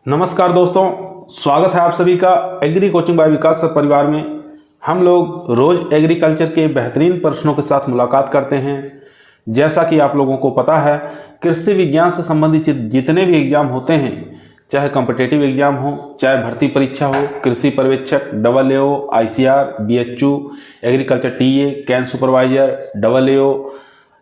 नमस्कार दोस्तों, स्वागत है आप सभी का एग्री कोचिंग बाय विकास सर परिवार में। हम लोग रोज एग्रीकल्चर के बेहतरीन प्रश्नों के साथ मुलाकात करते हैं। जैसा कि आप लोगों को पता है, कृषि विज्ञान से संबंधित जितने भी एग्जाम होते हैं, चाहे कॉम्पिटिटिव एग्जाम हो, चाहे भर्ती परीक्षा हो, कृषि पर्यवेक्षक, AAO, ICR, BHU, agriculture TA, can supervisor, AAO,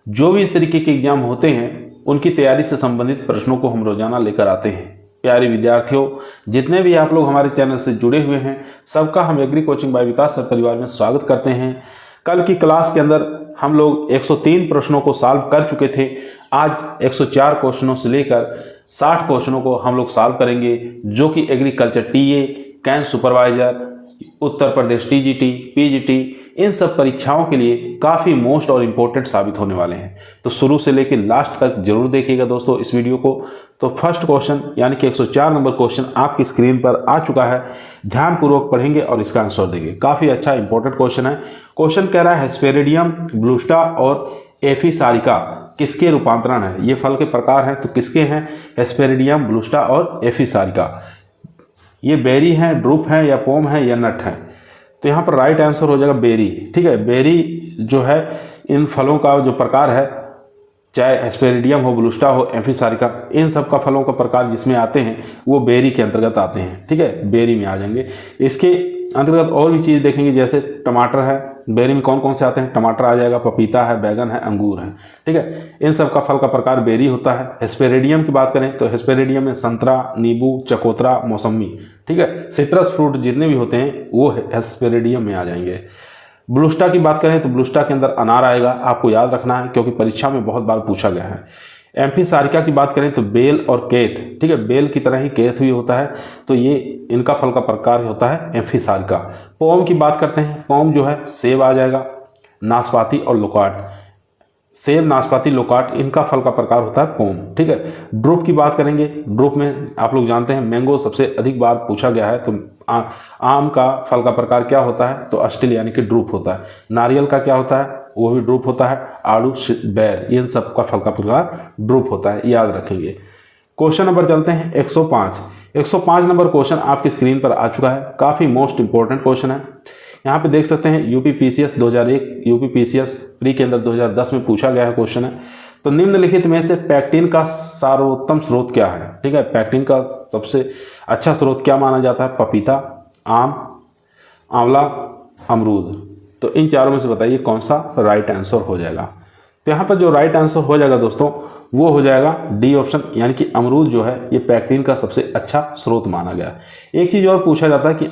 जो भी इस तरीके के एग्जाम होते हैं, उनकी तैयारी से संबंधित प्रश्नों को हम रोजाना लेकर आते हैं। प्यारे विद्यार्थियों, जितने भी आप लोग हमारे चैनल से जुड़े हुए हैं, सबका हम एग्री कोचिंग बाय विकास सर परिवार में स्वागत करते हैं। कल की क्लास के अंदर हम लोग 103 प्रश्नों को सॉल्व कर चुके थे। आज 104 क्वेश्चनों से लेकर 60 क्वेश्चनों को हम लोग सॉल्व करेंगे, जो कि agriculture TA, can supervisor, Uttar Pradesh TGT, PGT, इन सब परीक्षाओं के लिए काफ़ी मोस्ट और इम्पोर्टेंट साबित होने वाले हैं। तो शुरू से लेकर लास्ट तक जरूर देखिएगा दोस्तों इस वीडियो को। तो फर्स्ट क्वेश्चन यानी कि 104 नंबर क्वेश्चन आपकी स्क्रीन पर आ चुका है। ध्यानपूर्वक पढ़ेंगे और इसका आंसर देंगे। काफ़ी अच्छा इंपॉर्टेंट क्वेश्चन है। क्वेश्चन कह रहा है हेस्पेरिडियम, ब्लूस्टा और एफिसारिका किसके रूपांतरण है? ये फल के प्रकार हैं, तो किसके हैं? हेस्पेरिडियम, ब्लूस्टा और एफिसारिका। ये बेरी है, ड्रूप है, या पोम है, या नट है? तो यहाँ पर राइट आंसर हो जाएगा बेरी। ठीक है, बेरी जो है इन फलों का जो प्रकार है, चाहे हेस्पेरिडियम हो, ब्लूस्टा हो, एफिसारिका, इन सब का फलों का प्रकार जिसमें आते हैं वो बेरी के अंतर्गत आते हैं। ठीक है, बेरी में आ जाएंगे। इसके अंतर्गत और भी चीज़ देखेंगे, जैसे टमाटर है, बेरी में कौन कौन से आते हैं? टमाटर आ जाएगा, पपीता है, बैगन है, अंगूर है। ठीक है, इन सब का फल का प्रकार बेरी होता है। हेस्पेरिडियम की बात करें तो हेस्पेरिडियम में संतरा, नींबू, चकोतरा, मौसमी, ठीक है, सिट्रस फ्रूट जितने भी होते हैं वो हेस्पेरिडियम में आ जाएंगे। ब्लूस्टा की बात करें तो ब्लूस्टा के अंदर अनार आएगा, आपको याद रखना है क्योंकि परीक्षा में बहुत बार पूछा गया है। एम्फिसारिका की बात करें तो बेल और केथ, ठीक है, बेल की तरह ही केथ भी होता है, तो ये इनका फल का प्रकार होता है एम्फिसारिका। पोम की बात करते हैं, पोम जो है सेब आ जाएगा, नाशपाती और लोकाट। सेब, नाशपाती, लोकाट, इनका फल का प्रकार होता है पोम। ठीक है, ड्रूप की बात करेंगे। ड्रूप में आप लोग जानते हैं मैंगो सबसे अधिक बार पूछा गया है, तो आम का फल का प्रकार क्या होता है? तो अस्टिल यानी कि ड्रूप होता है। नारियल का क्या होता है? वो भी ड्रूप होता है। आड़ू, बैर, इन सब का फल का प्रकार ड्रूप होता है, याद रखेंगे। क्वेश्चन नंबर चलते हैं 105। 105 नंबर क्वेश्चन आपकी स्क्रीन पर आ चुका है। काफ़ी मोस्ट इंपॉर्टेंट क्वेश्चन है। यहाँ पे देख सकते हैं UP PCS 2001, UP PCS pre के अंदर 2010 में पूछा गया है क्वेश्चन है। तो निम्नलिखित में से पैक्टिन का सर्वोत्तम स्रोत क्या है? ठीक है, पैक्टिन का सबसे अच्छा स्रोत क्या माना जाता है? पपीता, आम, आंवला, अमरूद। तो इन चारों में से बताइए कौन सा राइट आंसर हो जाएगा। तो यहाँ पर जो राइट आंसर हो जाएगा दोस्तों वो हो जाएगा डी ऑप्शन, यानी कि अमरूद जो है ये पैक्टिन का सबसे अच्छा स्रोत माना गया। एक चीज़ और पूछा जाता है कि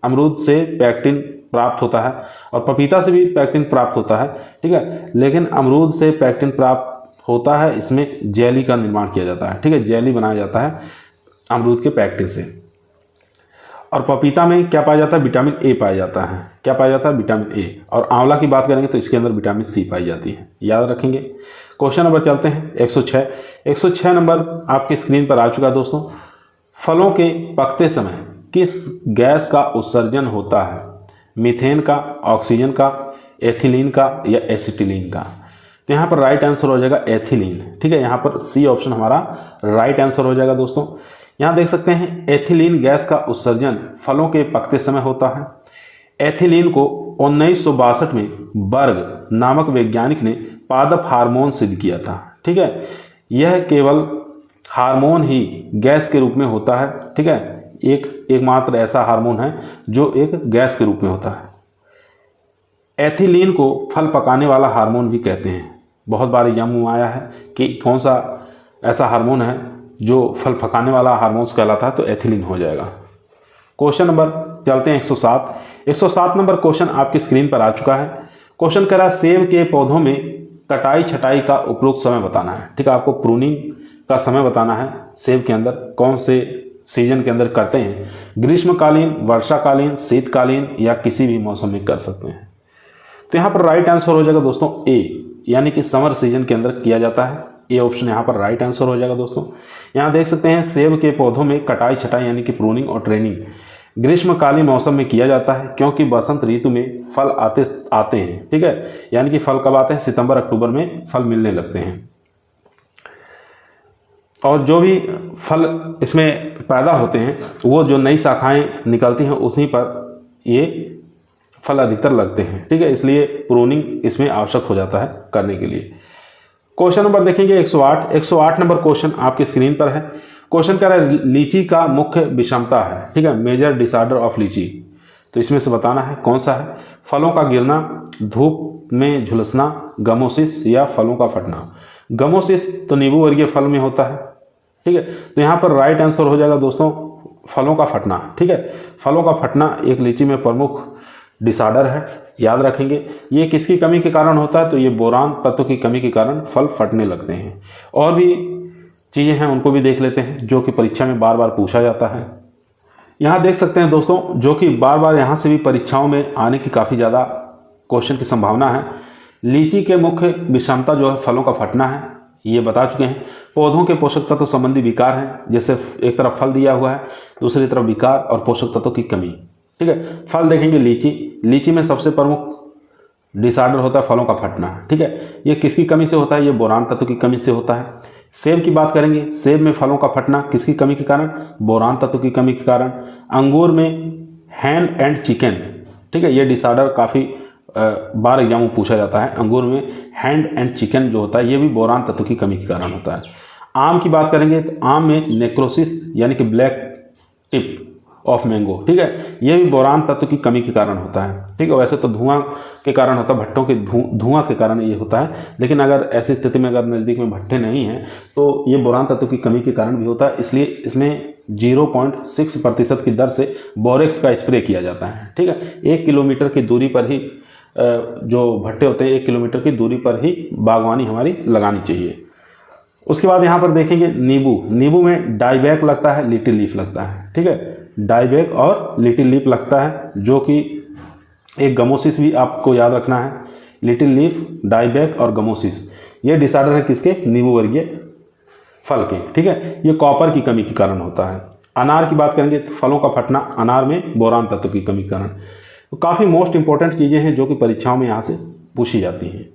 अमरूद से पैक्टिन प्राप्त होता है और पपीता से भी पैक्टिन प्राप्त होता है। ठीक है, लेकिन अमरूद से पैक्टिन प्राप्त होता है, इसमें जेली का निर्माण किया जाता है। ठीक है, जेली बनाया जाता है अमरूद के पैक्टिन से। और पपीता में क्या पाया जाता है? विटामिन A पाया जाता है। क्या पाया जाता है? Vitamin A। और आंवला की बात करेंगे तो इसके अंदर विटामिन C पाई जाती है, याद रखेंगे। क्वेश्चन नंबर चलते हैं 106। 106 नंबर आपकी स्क्रीन पर आ चुका है दोस्तों। फलों के पकते समय किस गैस का उत्सर्जन होता है? मीथेन का, ऑक्सीजन का, एथिलीन का, या एसिटिलीन का? तो यहाँ पर राइट आंसर हो जाएगा एथिलीन। ठीक है, यहाँ पर C ऑप्शन हमारा राइट आंसर हो जाएगा दोस्तों। यहाँ देख सकते हैं एथिलीन गैस का उत्सर्जन फलों के पकते समय होता है। एथिलीन को 1962 में बर्ग नामक वैज्ञानिक ने पादप हार्मोन सिद्ध किया था। ठीक है, यह केवल हार्मोन ही गैस के रूप में होता है। ठीक है, एकमात्र ऐसा हार्मोन है जो एक गैस के रूप में होता है। एथिलीन को फल पकाने वाला हार्मोन भी कहते हैं। बहुत बार एग्जाम में आया है कि कौन सा ऐसा हार्मोन है जो फल पकाने वाला हार्मोन्स कहलाता है, तो एथिलीन हो जाएगा। क्वेश्चन नंबर चलते हैं 107। 107 नंबर क्वेश्चन आपकी स्क्रीन पर आ चुका है। क्वेश्चन कह रहा है सेब के पौधों में कटाई छटाई का उपयुक्त समय बताना है। ठीक है, आपको प्रूनिंग का समय बताना है। सेब के अंदर कौन से सीजन के अंदर करते हैं? ग्रीष्मकालीन, वर्षाकालीन, शीतकालीन, या किसी भी मौसम में कर सकते हैं। तो यहाँ पर राइट आंसर हो जाएगा दोस्तों A, यानी कि समर सीजन के अंदर किया जाता है। ए ऑप्शन यहाँ पर राइट आंसर हो जाएगा दोस्तों। यहाँ देख सकते हैं सेब के पौधों में कटाई छटाई यानी कि प्रूनिंग और ट्रेनिंग ग्रीष्मकालीन मौसम में किया जाता है, क्योंकि बसंत ऋतु में फल आते हैं। ठीक है, यानी कि फल कब आते हैं? सितंबर अक्टूबर में फल मिलने लगते हैं। और जो भी फल इसमें पैदा होते हैं वो जो नई शाखाएं निकलती हैं उसी पर ये फल अधिकतर लगते हैं। ठीक है, इसलिए प्रूनिंग इसमें आवश्यक हो जाता है करने के लिए। क्वेश्चन नंबर देखेंगे 108 नंबर क्वेश्चन आपकी स्क्रीन पर है। क्वेश्चन कह रहा है लीची का मुख्य विषमता है। ठीक है, मेजर डिसऑर्डर ऑफ लीची। तो इसमें से बताना है कौन सा है। फलों का गिरना, धूप में झुलसना, गमोसिस या फलों का फटना। गमोसिस तो नींबू वर्गीय फल में होता है। ठीक है, तो यहाँ पर राइट आंसर हो जाएगा दोस्तों फलों का फटना। ठीक है, फलों का फटना एक लीची में प्रमुख डिसऑर्डर है, याद रखेंगे। ये किसकी कमी के कारण होता है, तो ये बोरान तत्व की कमी के कारण फल फटने लगते हैं। और भी चीज़ें हैं उनको भी देख लेते हैं जो कि परीक्षा में बार बार पूछा जाता है। यहाँ देख सकते हैं दोस्तों, जो कि बार बार यहाँ से भी परीक्षाओं में आने की काफ़ी ज़्यादा क्वेश्चन की संभावना है। लीची के मुख्य विषमता जो है फलों का फटना है, ये बता चुके हैं। पौधों के पोषक तत्व संबंधी विकार हैं, जैसे एक तरफ फल दिया हुआ है, दूसरी तरफ विकार और पोषक तत्वों की कमी। ठीक है, फल देखेंगे लीची में सबसे प्रमुख डिसऑर्डर होता है फलों का फटना। ठीक है, ये किसकी कमी से होता है, ये बोरान तत्व की कमी से होता है। सेब की बात करेंगे, सेब में फलों का फटना किसकी कमी के कारण, बोरान तत्व की कमी के कारण। अंगूर में हैन एंड चिकन। ठीक है, ये डिसऑर्डर काफ़ी बार एग्जाम में पूछा जाता है। अंगूर में हैंड एंड चिकन जो होता है ये भी बोरान तत्व की कमी के कारण होता है। आम की बात करेंगे तो आम में नेक्रोसिस यानी कि ब्लैक टिप ऑफ मैंगो। ठीक है, ये भी बोरान तत्व की कमी के कारण होता है। ठीक है, वैसे तो धुआं के कारण होता है, भट्टों के धुआं के कारण ये होता है, लेकिन अगर ऐसी स्थिति में अगर नज़दीक में भट्टे नहीं हैं तो ये बोरान तत्व की कमी के कारण भी होता है। इसलिए इसमें 0.6% की दर से बोरेक्स का स्प्रे किया जाता है। ठीक है, 1 किलोमीटर की दूरी पर ही जो भट्टे होते हैं 1 किलोमीटर की दूरी पर ही बागवानी हमारी लगानी चाहिए। उसके बाद यहाँ पर देखेंगे नींबू में डाईबैक लगता है, लिटिल लीफ लगता है। ठीक है, डाईबैक और लिटिल लीफ लगता है, जो कि एक गमोसिस भी आपको याद रखना है। लिटिल लीफ, डाईबैक और गमोसिस ये डिसऑर्डर है किसके, नींबू वर्गीय फल के। ठीक है, ये कॉपर की कमी के कारण होता है। अनार की बात करेंगे तो फलों का फटना अनार में बोरान तत्व की कमी के कारण। तो काफ़ी मोस्ट इंपॉर्टेंट चीज़ें हैं जो कि परीक्षाओं में यहाँ से पूछी जाती हैं।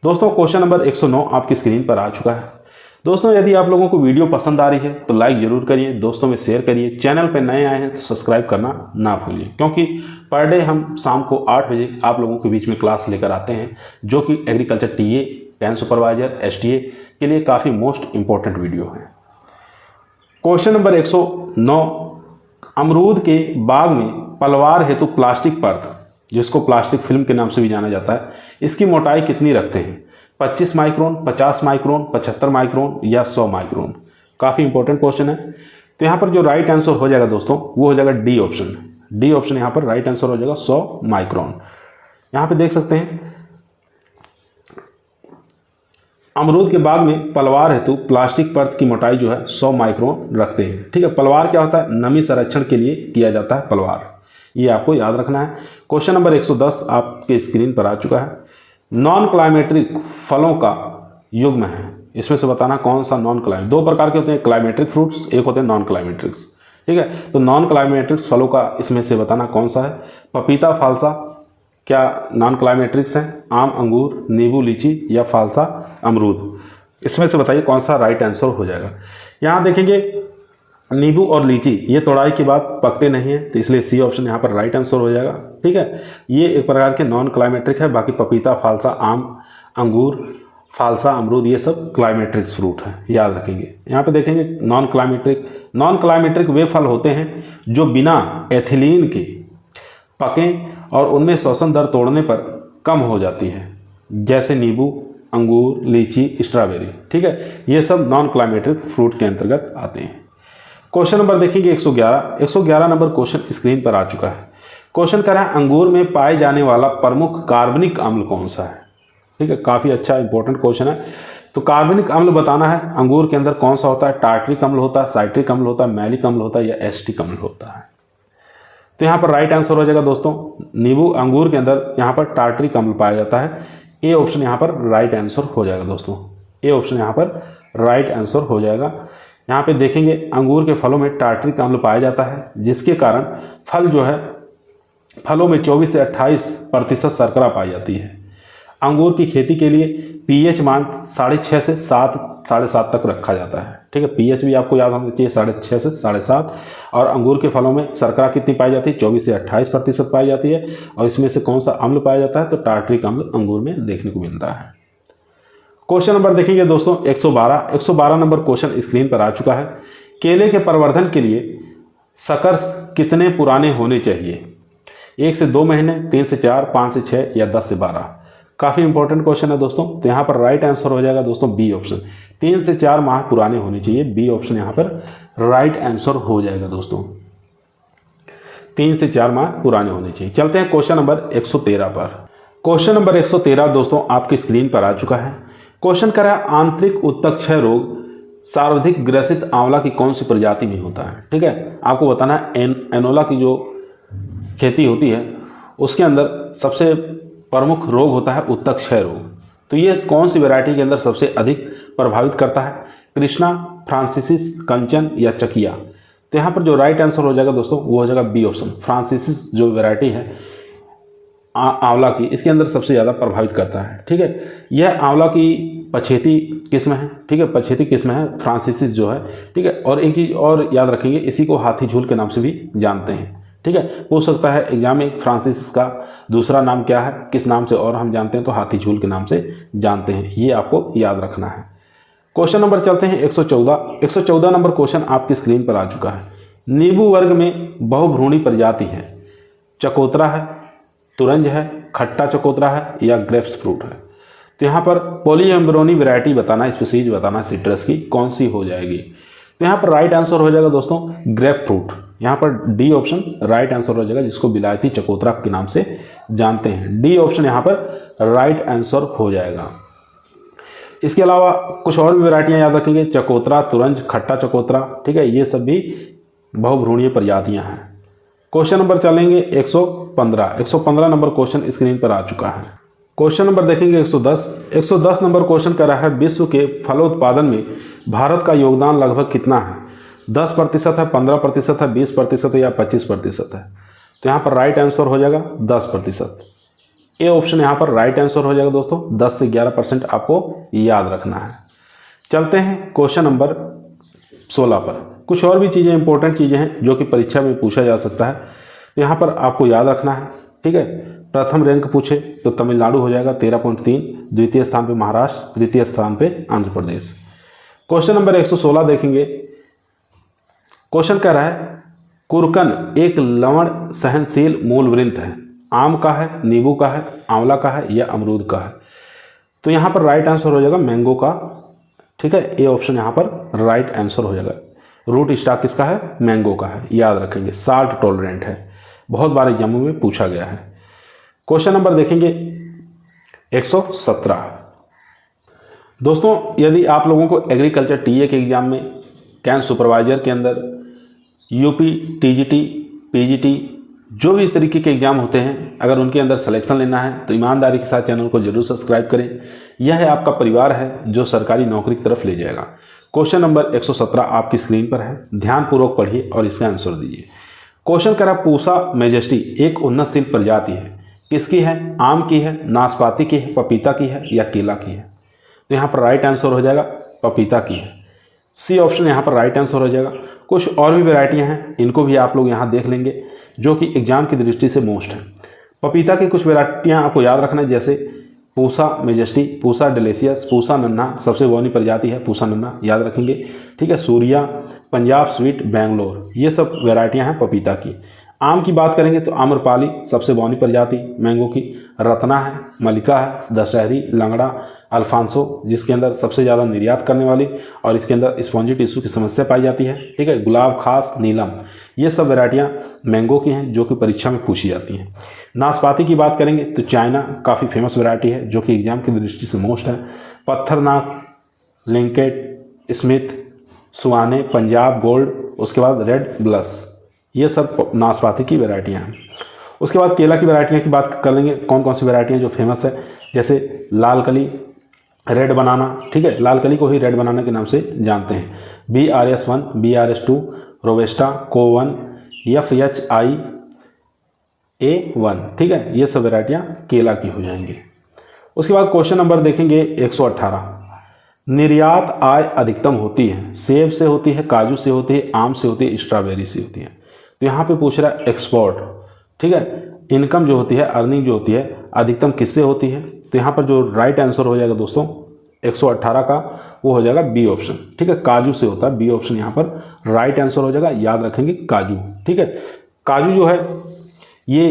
दोस्तों क्वेश्चन नंबर 109 आपकी स्क्रीन पर आ चुका है। दोस्तों यदि आप लोगों को वीडियो पसंद आ रही है तो लाइक ज़रूर करिए, दोस्तों में शेयर करिए। चैनल पर नए आए हैं तो सब्सक्राइब करना ना भूलिए, क्योंकि पर डे हम शाम को 8 बजे आप लोगों के बीच में क्लास लेकर आते हैं, जो कि agriculture TA, can supervisor, STA के लिए काफ़ी मोस्ट इंपॉर्टेंट वीडियो है। क्वेश्चन नंबर 109, अमरूद के बाग में पलवार हेतु प्लास्टिक पर्द, जिसको प्लास्टिक फिल्म के नाम से भी जाना जाता है, इसकी मोटाई कितनी रखते हैं, 25 माइक्रोन, 50 माइक्रोन, 75 माइक्रोन या 100 माइक्रोन। काफ़ी इंपॉर्टेंट क्वेश्चन है। तो यहाँ पर जो राइट आंसर हो जाएगा दोस्तों वो हो जाएगा डी ऑप्शन। डी ऑप्शन यहाँ पर राइट आंसर हो जाएगा 100 माइक्रोन। यहाँ पे देख सकते हैं अमरूद के बाग में पलवार हेतु प्लास्टिक पर्द की मोटाई जो है 100 माइक्रोन रखते हैं। ठीक है, पलवार क्या होता है, नमी संरक्षण के लिए किया जाता है पलवार, ये आपको याद रखना है। क्वेश्चन नंबर 110 आपके स्क्रीन पर आ चुका है। नॉन क्लाइमेट्रिक फलों का युग्म है, इसमें से बताना कौन सा नॉन क्लाइमेट्रिक। 2 प्रकार के होते हैं, क्लाइमेट्रिक फ्रूट्स, एक होते हैं नॉन क्लाइमेट्रिक्स। ठीक है, तो नॉन क्लाइमेट्रिक्स फलों का इसमें से बताना कौन सा है। पपीता, फालसा क्या नॉन क्लाइमेट्रिक्स हैं, आम, अंगूर, नींबू, लीची या फालसा, अमरूद। इसमें से बताइए कौन सा राइट आंसर हो जाएगा। यहाँ देखेंगे नींबू और लीची ये तोड़ाई के बाद पकते नहीं हैं, तो इसलिए सी ऑप्शन यहाँ पर राइट आंसर हो जाएगा। ठीक है, ये एक प्रकार के नॉन क्लाइमेट्रिक है। बाकी पपीता, फालसा, आम, अंगूर, फालसा, अमरूद ये सब क्लाइमेट्रिक्स फ्रूट है, याद रखेंगे। यहाँ पे देखेंगे नॉन क्लाइमेट्रिक वे फल होते हैं जो बिना एथिलीन के पकें और उनमें श्वसन दर तोड़ने पर कम हो जाती है, जैसे नींबू, अंगूर, लीची, स्ट्रॉबेरी। ठीक है, ये सब नॉन क्लाइमेट्रिक फ्रूट के अंतर्गत आते हैं। क्वेश्चन नंबर देखेंगे 111 नंबर क्वेश्चन स्क्रीन पर आ चुका है। क्वेश्चन कर रहा है अंगूर में पाए जाने वाला प्रमुख कार्बनिक अम्ल कौन सा है। ठीक है, काफ़ी अच्छा इंपॉर्टेंट क्वेश्चन है। तो कार्बनिक अम्ल बताना है अंगूर के अंदर कौन सा होता है। टार्ट्रिक अम्ल होता है, साइट्रिक अम्ल होता है, मैलिक अम्ल होता है या एसिटिक अम्ल होता है। तो यहाँ पर राइट आंसर हो जाएगा दोस्तों नींबू, अंगूर के अंदर यहाँ पर टार्ट्रिक अम्ल पाया जाता है। ए ऑप्शन यहाँ पर राइट आंसर हो जाएगा दोस्तों, ए ऑप्शन यहाँ पर राइट आंसर हो जाएगा। यहाँ पे देखेंगे अंगूर के फलों में टार्ट्रिक अम्ल पाया जाता है, जिसके कारण फल जो है फलों में 24 से 28% शर्करा पाई जाती है। अंगूर की खेती के लिए पीएच मान 6.5 से 7.5 तक रखा जाता है। ठीक है, पीएच भी आपको याद होना चाहिए, 6.5 से 7.5। और अंगूर के फलों में शर्करा कितनी पाई जाती है? 24 से 28% पाई जाती है। और इसमें से कौन सा अम्ल पाया जाता है? तो टार्ट्रिक अम्ल अंगूर में देखने को मिलता है। क्वेश्चन नंबर देखेंगे दोस्तों 112 नंबर क्वेश्चन स्क्रीन पर आ चुका है। केले के प्रवर्धन के लिए शकर कितने पुराने होने चाहिए? 1 से 2 महीने, 3 से 4, 5 से 6 या 10 से 12? काफ़ी इंपॉर्टेंट क्वेश्चन है दोस्तों। तो यहाँ पर राइट आंसर हो जाएगा दोस्तों बी ऑप्शन, 3 से 4 माह पुराने होने चाहिए। बी ऑप्शन यहाँ पर राइट आंसर हो जाएगा दोस्तों, 3 से 4 माह पुराने होने चाहिए। चलते हैं क्वेश्चन नंबर 113 पर। क्वेश्चन नंबर 113 दोस्तों आपकी स्क्रीन पर आ चुका है। क्वेश्चन कर रहा है आंतरिक उत्तक क्षय रोग सर्वाधिक ग्रसित आंवला की कौन सी प्रजाति में होता है? ठीक है, आपको बताना है एनोला की जो खेती होती है उसके अंदर सबसे प्रमुख रोग होता है उत्तक क्षय रोग। तो ये कौन सी वैरायटी के अंदर सबसे अधिक प्रभावित करता है? कृष्णा, फ्रांसिसिस, कंचन या चकिया? तो यहाँ पर जो राइट आंसर हो जाएगा दोस्तों वो हो जाएगा बी ऑप्शन, फ्रांसिसिस जो वैरायटी है आंवला की, इसके अंदर सबसे ज़्यादा प्रभावित करता है। ठीक है, यह आंवला की पछेती किस्म है। ठीक है, पछेती किस्म है फ्रांसिसिस जो है। ठीक है, और एक चीज़ और याद रखेंगे, इसी को हाथी झूल के नाम से भी जानते हैं। ठीक है, पूछ सकता है एग्जाम में फ्रांसिसिस का दूसरा नाम क्या है, किस नाम से और हम जानते हैं? तो हाथी झूल के नाम से जानते हैं, ये आपको याद रखना है। क्वेश्चन नंबर चलते हैं 114 नंबर क्वेश्चन आपकी स्क्रीन पर आ चुका है। नींबू वर्ग में बहुभ्रूणी प्रजाति है, चकोतरा है, तुरंज है, खट्टा चकोतरा है या ग्रेप्स फ्रूट है? तो यहाँ पर पॉलीएम्ब्रोनी वैरायटी बताना, स्पीसीज बताना सिट्रस की कौन सी हो जाएगी? तो यहाँ पर राइट आंसर हो जाएगा दोस्तों ग्रेप फ्रूट। यहाँ पर डी ऑप्शन राइट आंसर हो जाएगा, जिसको विलायती चकोतरा के नाम से जानते हैं। डी ऑप्शन यहाँ पर राइट आंसर हो जाएगा। इसके अलावा कुछ और भी वैरायटियाँ याद रखेंगे, चकोतरा, तुरंज, खट्टा चकोतरा। ठीक है, ये सब भी बहुभ्रूणीय प्रजातियाँ हैं। क्वेश्चन नंबर चलेंगे 115 नंबर क्वेश्चन स्क्रीन पर आ चुका है। क्वेश्चन नंबर देखेंगे 110 नंबर क्वेश्चन कर रहा है विश्व के फलोत्पादन में भारत का योगदान लगभग कितना है? 10% है, 15% है, 20% या 25% है? तो यहाँ पर राइट आंसर हो जाएगा 10%। ए ऑप्शन यहाँ पर राइट आंसर हो जाएगा दोस्तों। 10 से 11% आपको याद रखना है। चलते हैं क्वेश्चन नंबर 16 पर। कुछ और भी चीज़ें इंपॉर्टेंट चीज़ें हैं जो कि परीक्षा में पूछा जा सकता है, तो यहाँ पर आपको याद रखना है। ठीक है, प्रथम रैंक पूछे तो तमिलनाडु हो जाएगा 13.3, द्वितीय स्थान पे महाराष्ट्र, तृतीय स्थान पे आंध्र प्रदेश। क्वेश्चन नंबर 116 देखेंगे। क्वेश्चन कह रहा है कुरकन एक लवण सहनशील मूल वृंत है, आम का है, नींबू का है, आंवला का है या अमरूद का है? तो यहाँ पर राइट आंसर हो जाएगा मैंगो का। ठीक है, ए ऑप्शन यहाँ पर राइट आंसर हो जाएगा। रूट स्टॉक किसका है? मैंगो का है, याद रखेंगे। साल्ट टॉलरेंट है, बहुत बार एग्जामों में पूछा गया है। क्वेश्चन नंबर देखेंगे 117। दोस्तों यदि आप लोगों को एग्रीकल्चर टीए के एग्जाम में कैंप सुपरवाइजर के अंदर यूपी, टीजीटी, पीजीटी जो भी इस तरीके के एग्जाम होते हैं, अगर उनके अंदर सिलेक्शन लेना है तो ईमानदारी के साथ चैनल को जरूर सब्सक्राइब करें। यह है आपका परिवार है जो सरकारी नौकरी की तरफ ले जाएगा। क्वेश्चन नंबर 117 आपकी स्क्रीन पर है, ध्यानपूर्वक पढ़िए और इसका आंसर दीजिए। क्वेश्चन करा पूसा मेजेस्टी एक उन्नतशील प्रजाति है, किसकी है? आम की है, नाशपाती की है, पपीता की है या केला की है? तो यहाँ पर राइट आंसर हो जाएगा पपीता की है। सी ऑप्शन यहाँ पर राइट आंसर हो जाएगा। कुछ और भी वैरायटियाँ हैं, इनको भी आप लोग यहाँ देख लेंगे जो कि एग्जाम की दृष्टि से मोस्ट है। पपीता की कुछ वैरायटियाँ आपको याद रखना है, जैसे पूसा मेजेस्टी, पूसा डेलिशियस, पूसा नन्हा, सबसे बौनी प्रजाति है पूसा नन्हा, याद रखेंगे। ठीक है, सूर्या, पंजाब स्वीट, बेंगलोर, ये सब वैरायटियाँ हैं पपीता की। आम की बात करेंगे तो आम्रपाली सबसे बौनी प्रजाति मैंगो की, रत्ना है, मलिका है, दशहरी, लंगड़ा, अल्फांसो जिसके अंदर सबसे ज़्यादा निर्यात करने वाली और इसके अंदर स्पॉन्जी टिश्यू की समस्या पाई जाती है। ठीक है, गुलाब खास, नीलम, ये सब वैरायटियाँ मैंगो की हैं जो कि परीक्षा में पूछी जाती हैं। नाशपाती की बात करेंगे तो चाइना काफ़ी फेमस वैरायटी है जो कि एग्जाम की दृष्टि से मोस्ट है। पत्थरनाक, लिंकेट, स्मिथ, सुहाने, पंजाब गोल्ड, उसके बाद रेड ब्लस, ये सब नाशपाती की वैरायटियाँ हैं। उसके बाद केला की वैरायटियाँ की बात कर लेंगे, कौन कौन सी वैरायटियाँ जो फेमस है, जैसे लाल कली, रेड बनाना। ठीक है, लाल कली को ही रेड बनाना के नाम से जानते हैं। BRS1, BRS2, रोबेस्टा, कोवन, FHIA1। ठीक है, ये सब वैरायटियाँ केला की हो जाएंगी। उसके बाद क्वेश्चन नंबर देखेंगे 118, निर्यात आय अधिकतम होती है, सेब से होती है, काजू से होती है, आम से होती है, स्ट्रॉबेरी से होती है। तो यहाँ पे पूछ रहा है एक्सपोर्ट, ठीक है, इनकम जो होती है, अर्निंग जो होती है, अधिकतम किससे होती है। तो यहाँ पर जो राइट आंसर हो जाएगा दोस्तों 118 का, वो हो जाएगा बी ऑप्शन, ठीक है, काजू से होता है। बी ऑप्शन यहाँ पर राइट आंसर हो जाएगा, याद रखेंगे काजू, ठीक है। काजू जो है ये,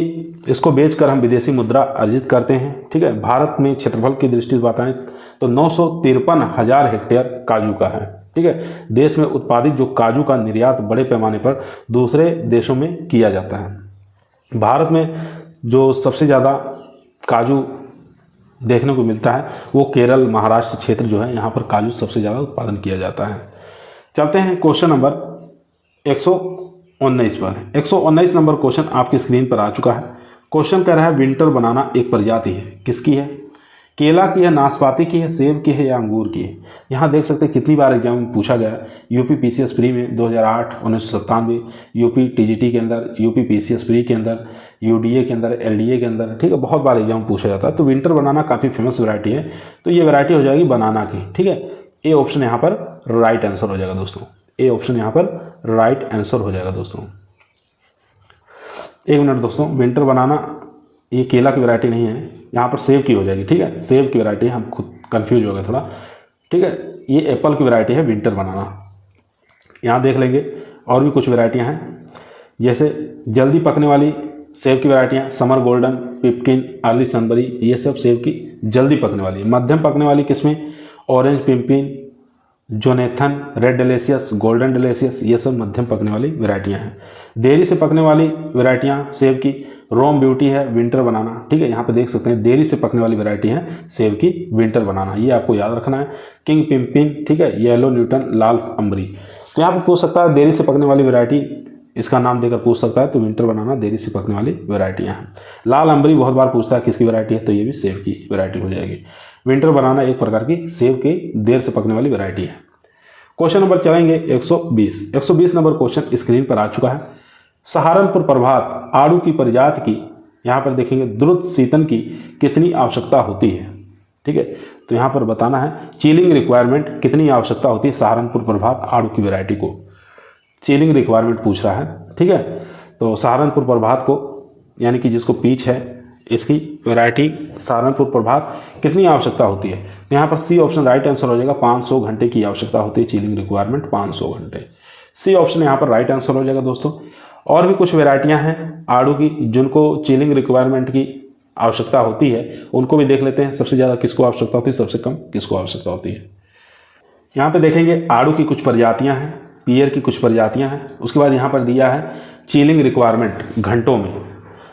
इसको बेचकर हम विदेशी मुद्रा अर्जित करते हैं, ठीक है। भारत में क्षेत्रफल की दृष्टि से बताएं तो 953,000 हेक्टेयर काजू का है, ठीक है। देश में उत्पादित जो काजू का निर्यात बड़े पैमाने पर दूसरे देशों में किया जाता है। भारत में जो सबसे ज़्यादा काजू देखने को मिलता है वो केरल, महाराष्ट्र क्षेत्र जो है, यहाँ पर काजू सबसे ज़्यादा उत्पादन किया जाता है। चलते हैं क्वेश्चन नंबर 119 पर। 119 नंबर क्वेश्चन आपकी स्क्रीन पर आ चुका है। क्वेश्चन कह रहा है विंटर बनाना एक प्रजाति है, किसकी है? केला की है, नाशपाती की है, सेब की है या अंगूर की है। यहाँ देख सकते हैं कितनी बार एग्जाम में पूछा गया है। यूपी पीसीएस प्री में 2008, 1997, यूपी टीजीटी के अंदर, यूपी पीसीएस प्री के अंदर, यूडीए के अंदर, एलडीए के अंदर, ठीक है, बहुत बार एग्जाम पूछा जाता है। तो विंटर बनाना काफ़ी फेमस वैरायटी है, तो ये वैरायटी हो जाएगी बनाना की, ठीक है। ए ऑप्शन यहाँ पर राइट आंसर हो जाएगा दोस्तों। ए ऑप्शन यहाँ पर राइट आंसर हो जाएगा दोस्तों। एक मिनट दोस्तों, विंटर बनाना ये केला की वैरायटी नहीं है, यहाँ पर सेब की हो जाएगी, ठीक है। सेब की वैरायटी, हम खुद कंफ्यूज हो गए थोड़ा, ठीक है। ये एप्पल की वैरायटी है विंटर बनाना। यहाँ देख लेंगे और भी कुछ वैरायटियाँ हैं, जैसे जल्दी पकने वाली सेब की वैरायटियाँ, समर गोल्डन, पिपकिन, अर्ली सनबरी, ये सब सेब की जल्दी पकने वाली। मध्यम पकने वाली किस्में orange pippin, Jonathan, red delicious, golden delicious, ये सब मध्यम पकने वाली वैरायटियाँ हैं। देरी से पकने वाली वैरायटियाँ सेब की रोम ब्यूटी है, विंटर बनाना, ठीक है। यहाँ पे देख सकते हैं देरी से पकने वाली वैरायटी है सेब की विंटर बनाना, ये आपको याद रखना है। किंग पिम्पिन, ठीक है, येलो न्यूटन, लाल अंबरी। तो यहाँ पर पूछ सकता है देरी से पकने वाली वैरायटी, इसका नाम देकर पूछ सकता है, तो विंटर बनाना देरी से पकने वाली वैरायटियाँ हैं। लाल अंबरी बहुत बार पूछता है किसकी वैरायटी है, तो ये भी सेब की वैरायटी हो जाएगी। विंटर बनाना एक प्रकार की सेब की देर से पकने वाली वैरायटी है। क्वेश्चन नंबर चलेंगे 120। 120 नंबर क्वेश्चन स्क्रीन पर आ चुका है। सहारनपुर प्रभात आड़ू की प्रजाति की, यहाँ पर देखेंगे द्रुत शीतन की कितनी आवश्यकता होती है, ठीक है। तो यहाँ पर बताना है चिलिंग रिक्वायरमेंट कितनी आवश्यकता होती है सहारनपुर प्रभात आड़ू की वैरायटी को। चिलिंग रिक्वायरमेंट पूछ रहा है, ठीक है। तो सहारनपुर प्रभात को, यानी कि जिसको पीच है, इसकी वैरायटी सहारनपुर प्रभात कितनी आवश्यकता होती है। यहाँ पर सी ऑप्शन राइट आंसर हो जाएगा, 500 घंटे की आवश्यकता होती है चिलिंग रिक्वायरमेंट, 500 घंटे। सी ऑप्शन यहाँ पर राइट आंसर हो जाएगा दोस्तों। और भी कुछ वैरायटियाँ हैं आड़ू की जिनको चिलिंग रिक्वायरमेंट की आवश्यकता होती है, उनको भी देख लेते हैं। सबसे ज़्यादा किसको आवश्यकता होती है, सबसे कम किसको आवश्यकता होती है। यहाँ पे देखेंगे आड़ू की कुछ प्रजातियाँ हैं, पियर की कुछ प्रजातियाँ हैं। उसके बाद यहाँ पर दिया है चिलिंग रिक्वायरमेंट घंटों में।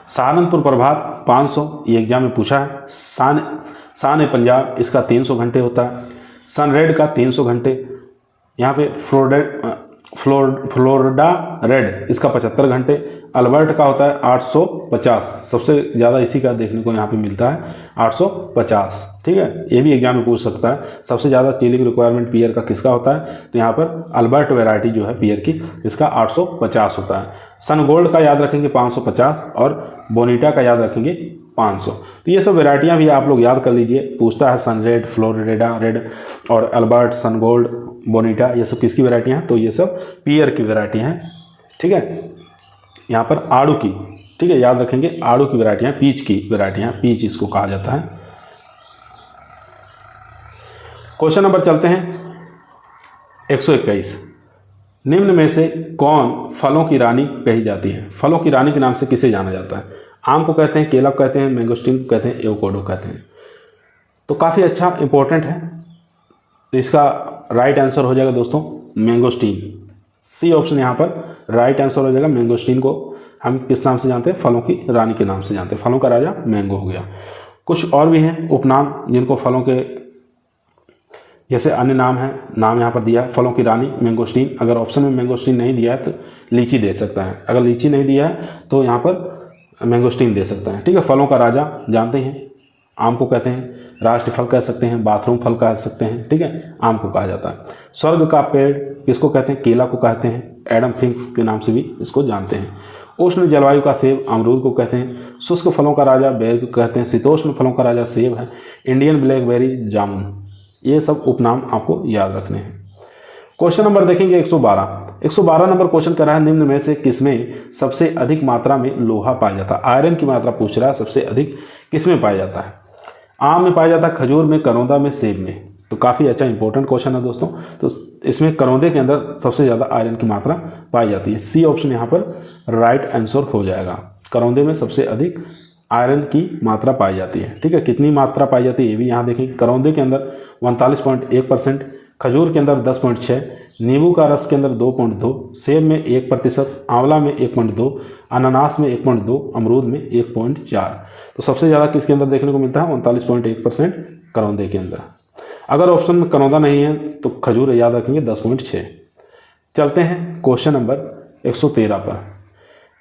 सहारनपुर प्रभात 500, ये एग्जाम में पूछा है। शान पंजाब, इसका 300 घंटे होता है। सनरेड का 300 घंटे। यहाँ पे फ्लोरिडा रेड, इसका 75 घंटे। अल्बर्ट का होता है 850, सबसे ज़्यादा इसी का देखने को यहाँ पे मिलता है 850, ठीक है। ये भी एग्जाम में पूछ सकता है सबसे ज़्यादा चिलिंग रिक्वायरमेंट पियर का किसका होता है, तो यहाँ पर अल्बर्ट वैरायटी जो है पियर की, इसका 850 होता है। सन गोल्ड का याद रखेंगे 550 और बोनीटा का याद रखेंगे 500। तो ये सब वैरायटियाँ भी आप लोग याद कर लीजिए। पूछता है सन रेड, फ्लोरिडा रेड और अल्बर्ट, सन गोल्ड, बोनीटा, ये सब किसकी वैरायटियाँ हैं, तो ये सब पियर की वैरायटियाँ हैं, ठीक है। यहाँ पर आड़ू की, ठीक है, याद रखेंगे आड़ू की वैरायटियाँ, पीच की वैरायटियाँ, पीच इसको कहा जाता है। क्वेश्चन नंबर चलते हैं 121। निम्न में से कौन फलों की रानी कही जाती है। फलों की रानी के नाम से किसे जाना जाता है। आम को कहते हैं, केला को कहते हैं, मैंगोस्टीन को कहते हैं, एवोकाडो कहते हैं। तो काफ़ी अच्छा इंपॉर्टेंट है। तो इसका राइट आंसर हो जाएगा दोस्तों मैंगोस्टीन। सी ऑप्शन यहाँ पर राइट आंसर हो जाएगा। मैंगोस्टीन को हम किस नाम से जानते हैं, फलों की रानी के नाम से जानते हैं। फलों का राजा मैंगो हो गया। कुछ और भी हैं उपनाम जिनको फलों के जैसे अन्य नाम है, नाम यहाँ पर दिया है फलों की रानी मैंगोस्टीन। अगर ऑप्शन में मैंगोस्टीन नहीं दिया है तो लीची दे सकता है। अगर लीची नहीं दिया है तो यहाँ पर मैंगोस्टीन दे सकता है, ठीक है। फलों का राजा जानते हैं, आम को कहते हैं, राष्ट्र फल कह सकते हैं, बाथरूम फल कह सकते हैं, ठीक है, आम को कहा जाता है। स्वर्ग का पेड़ किसको कहते हैं, केला को कहते हैं। एडम फिंक्स के नाम से भी इसको जानते हैं। उष्ण जलवायु का सेब अमरूद को कहते हैं। शुष्क फलों का राजा बेर को कहते हैं। शीतोष्ण फलों का राजा सेब है। इंडियन ब्लैकबेरी जामुन। ये सब उपनाम आपको याद रखने हैं। क्वेश्चन नंबर देखेंगे 112 नंबर क्वेश्चन कर रहा है, निम्न में से किसमें सबसे अधिक मात्रा में लोहा पाया जाता है। आयरन की मात्रा पूछ रहा है, सबसे अधिक किसमें पाया जाता है। आम में पाया जाता है, खजूर में, करौंदा में, सेब में। तो काफ़ी अच्छा इंपॉर्टेंट क्वेश्चन है दोस्तों। तो इसमें करौंदे के अंदर सबसे ज़्यादा आयरन की मात्रा पाई जाती है। सी ऑप्शन यहाँ पर राइट आंसर हो जाएगा। करौंदे में सबसे अधिक आयरन की मात्रा पाई जाती है। ठीक है, कितनी मात्रा पाई जाती है ये भी यहाँ देखेंगे। करौंदे के अंदर 49.1%, खजूर के अंदर 10.6, नींबू का रस के अंदर 2.2, सेब में 1%, आंवला में 1.2, अनानास में 1.2, अमरूद में 1.4। तो सबसे ज़्यादा किसके अंदर देखने को मिलता है, 39.1% करौंदे के अंदर। अगर ऑप्शन में करौंदा नहीं है तो खजूर याद रखेंगे 10.6। चलते हैं क्वेश्चन नंबर 113 पर।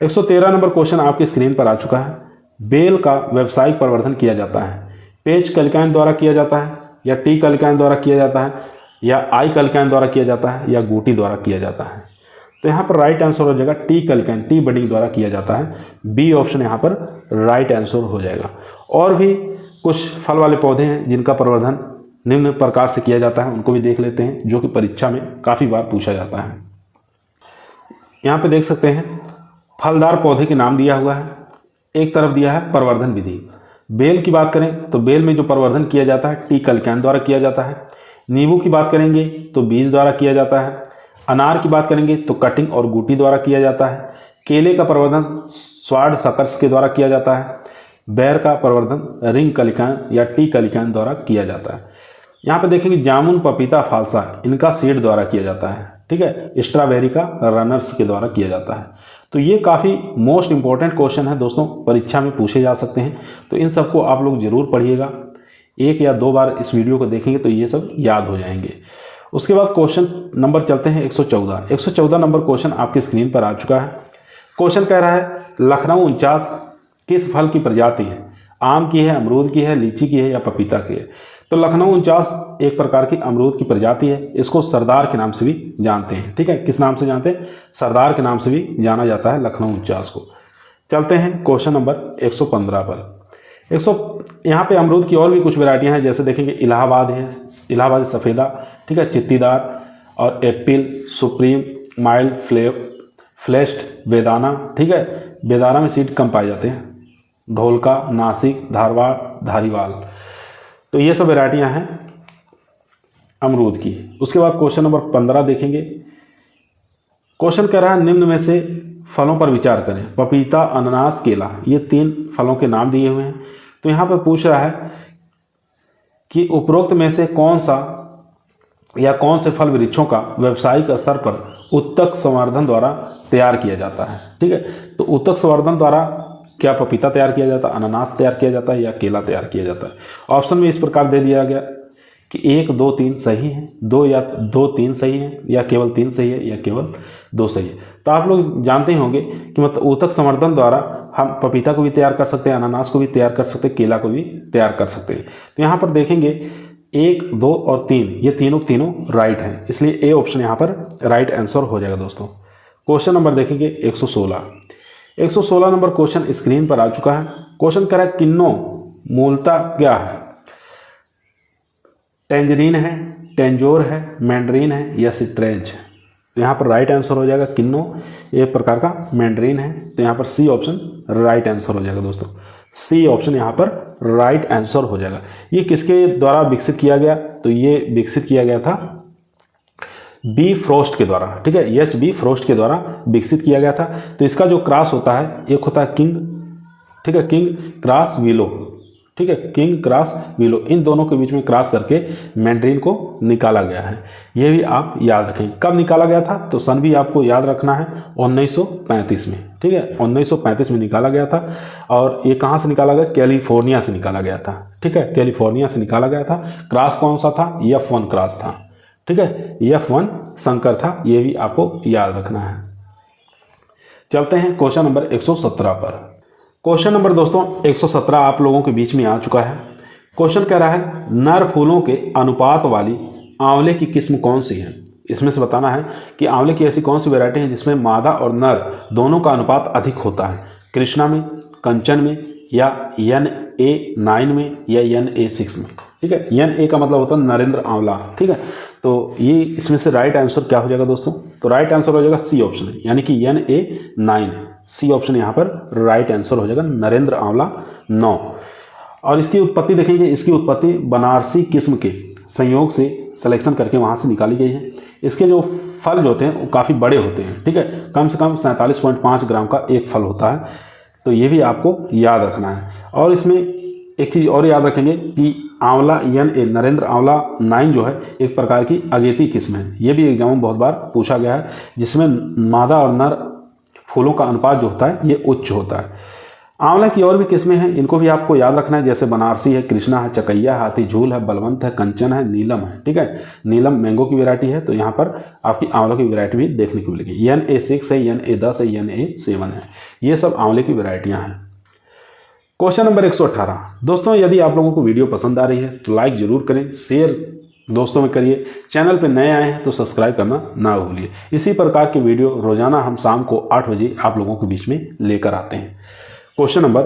113 नंबर क्वेश्चन आपकी स्क्रीन पर आ चुका है। बेल का व्यावसायिक प्रवर्धन किया जाता है। पेज कलिकाइन द्वारा किया जाता है, या टी कलिकाइन द्वारा किया जाता है, या आई कलिकाइन द्वारा किया जाता है, या गूटी द्वारा किया जाता है। तो यहाँ पर राइट आंसर हो जाएगा टी कलिकाइन, टी बडिंग द्वारा किया जाता है। बी ऑप्शन यहाँ पर राइट आंसर हो जाएगा। और भी कुछ फल वाले पौधे हैं जिनका प्रवर्धन निम्न प्रकार से किया जाता है, उनको भी देख लेते हैं, जो कि परीक्षा में काफ़ी बार पूछा जाता है। यहाँ पे देख सकते हैं फलदार पौधे के नाम दिया हुआ है। एक तरफ दिया है प्रवर्धन विधि। बेल की बात करें तो बेल में जो प्रवर्धन किया जाता है टी कलिकाइन द्वारा किया जाता है। नींबू की बात करेंगे तो बीज द्वारा किया जाता है। अनार की बात करेंगे तो कटिंग और गूटी द्वारा किया जाता है। केले का प्रवर्धन स्वाड सकर्स के द्वारा किया जाता है। बेर का प्रवर्धन रिंग कलिकाइन या टी कलिकाइन द्वारा किया जाता है। यहाँ पे देखेंगे जामुन, पपीता, फालसा, इनका सीड द्वारा किया जाता है। ठीक है, स्ट्रॉबेरी का रनर्स के द्वारा किया जाता है। तो ये काफ़ी मोस्ट इंपॉर्टेंट क्वेश्चन है दोस्तों, परीक्षा में पूछे जा सकते हैं। तो इन सबको आप लोग जरूर पढ़िएगा। एक या दो बार इस वीडियो को देखेंगे तो ये सब याद हो जाएंगे। उसके बाद क्वेश्चन नंबर चलते हैं 114 नंबर क्वेश्चन आपकी स्क्रीन पर आ चुका है। क्वेश्चन कह रहा है लखनऊ 49 किस फल की प्रजाति है। आम की है, अमरूद की है, लीची की है, या पपीता की है। तो लखनऊ 49 एक प्रकार की अमरूद की प्रजाति है। इसको सरदार के नाम से भी जानते हैं। ठीक है, किस नाम से जानते हैं, सरदार के नाम से भी जाना जाता है लखनऊ 49 को। चलते हैं क्वेश्चन नंबर 115 पर। यहाँ पे अमरूद की और भी कुछ वैरायटियां हैं, जैसे देखेंगे इलाहाबाद है, इलाहाबादी सफ़ेदा, ठीक है, चित्तीदार, और एप्पल, सुप्रीम, माइल्ड, फ्लेश्ड, बेदाना। ठीक है, बेदाना में सीड कम पाए जाते हैं। ढोलका, नासिक, धारवाड़, धारीवाल। तो ये सब वैरायटियां हैं अमरूद की। उसके बाद क्वेश्चन नंबर 15 देखेंगे। क्वेश्चन कह रहा है निम्न में से फलों पर विचार करें। पपीता, अनानास, केला, ये 3 फलों के नाम दिए हुए हैं। तो यहाँ पर पूछ रहा है कि उपरोक्त में से कौन सा या कौन से फल वृक्षों का व्यावसायिक स्तर पर उत्तक संवर्धन द्वारा तैयार किया जाता है। ठीक है, तो उत्तक संवर्धन द्वारा क्या पपीता तैयार किया जाता है, अनानास तैयार किया जाता है, या केला तैयार किया जाता है। ऑप्शन में इस प्रकार दे दिया गया कि 1, 2, 3 सही है, 2 3 सही है, या केवल 3 सही है, या केवल 2 सही है। तो आप लोग जानते ही होंगे कि मतलब ऊतक संवर्धन द्वारा हम पपीता को भी तैयार कर सकते हैं, अनानास को भी तैयार कर सकते हैं, केला को भी तैयार कर सकते हैं। तो यहाँ पर देखेंगे 1, 2 और 3, ये तीनों राइट हैं, इसलिए ए ऑप्शन यहाँ पर राइट आंसर हो जाएगा दोस्तों। क्वेश्चन नंबर देखेंगे 116 नंबर क्वेश्चन स्क्रीन पर आ चुका है। क्वेश्चन कह रहा है किन्नो मूलतः क्या है। टेंजरीन है, टेंजोर है, मैंडरीन है, या सिट्रेंज। तो यहाँ पर राइट आंसर हो जाएगा किन्नो, एक प्रकार का मैंडरीन है। तो यहाँ पर सी ऑप्शन राइट आंसर हो जाएगा दोस्तों। सी ऑप्शन यहाँ पर राइट आंसर हो जाएगा। ये किसके द्वारा विकसित किया गया, तो ये विकसित किया गया था बी फ्रोस्ट के द्वारा। ठीक है, H.B. फ्रोस्ट के द्वारा विकसित किया गया था। तो इसका जो क्रॉस होता है, एक होता है किंग, ठीक है, किंग क्रॉस विलो। ठीक है, किंग क्रॉस विलो, इन दोनों के बीच में क्रॉस करके मैंडरीन को निकाला गया है। ये भी आप याद रखें। कब निकाला गया था, तो सन भी आपको याद रखना है, 1935 में। ठीक है, 1935 में निकाला गया था। और ये कहाँ से निकाला गया, कैलिफोर्निया से निकाला गया था। ठीक है, कैलिफोर्निया से निकाला गया था। क्रॉस कौन सा था, F1 क्रॉस था। ठीक है, F1 संकर था, ये भी आपको याद रखना है। चलते हैं क्वेश्चन नंबर 117 पर। क्वेश्चन नंबर दोस्तों 117 आप लोगों के बीच में आ चुका है। क्वेश्चन कह रहा है नर फूलों के अनुपात वाली आंवले की किस्म कौन सी है। इसमें से बताना है कि आंवले की ऐसी कौन सी वैरायटी है जिसमें मादा और नर दोनों का अनुपात अधिक होता है, कृष्णा में, कंचन में, या NA9 में, या NA6 में। ठीक है, NA का मतलब होता है नरेंद्र आंवला। ठीक है, तो ये इसमें से राइट आंसर क्या हो जाएगा दोस्तों? तो राइट आंसर हो जाएगा सी ऑप्शन, यानी कि NA9, सी ऑप्शन यहाँ पर राइट आंसर हो जाएगा, नरेंद्र आंवला 9। और इसकी उत्पत्ति देखेंगे, इसकी उत्पत्ति बनारसी किस्म के संयोग से सिलेक्शन करके वहाँ से निकाली गई है। इसके जो फल जो होते हैं वो काफ़ी बड़े होते हैं। ठीक है, कम से कम 47.5 ग्राम का एक फल होता है, तो ये भी आपको याद रखना है। और इसमें एक चीज़ और याद रखेंगे कि आंवला NA, नरेंद्र आंवला 9 जो है एक प्रकार की अगेती किस्म है। ये भी एग्जाम में बहुत बार पूछा गया है, जिसमें मादा और नर फूलों का अनुपात जो होता है ये उच्च होता है। आंवला की और भी किस्में हैं, इनको भी आपको याद रखना है, जैसे बनारसी है, कृष्णा है, चकैया, हाथी झूल है, बलवंत है, कंचन है, नीलम है। ठीक है, नीलम मैंगो की वैरायटी है, तो यहाँ पर आपकी आंवला की वैरायटी भी देखने को मिलेगी। NA6 है, NA10 है, NA7 है, ये सब आंवले की वैरायटियाँ हैं। Question number 118। दोस्तों, यदि आप लोगों को वीडियो पसंद आ रही है तो लाइक जरूर करें, शेयर दोस्तों में करिए, चैनल पर नए आए हैं तो सब्सक्राइब करना ना भूलिए। इसी प्रकार के वीडियो रोजाना हम शाम को 8 बजे आप लोगों के बीच में लेकर आते हैं। क्वेश्चन नंबर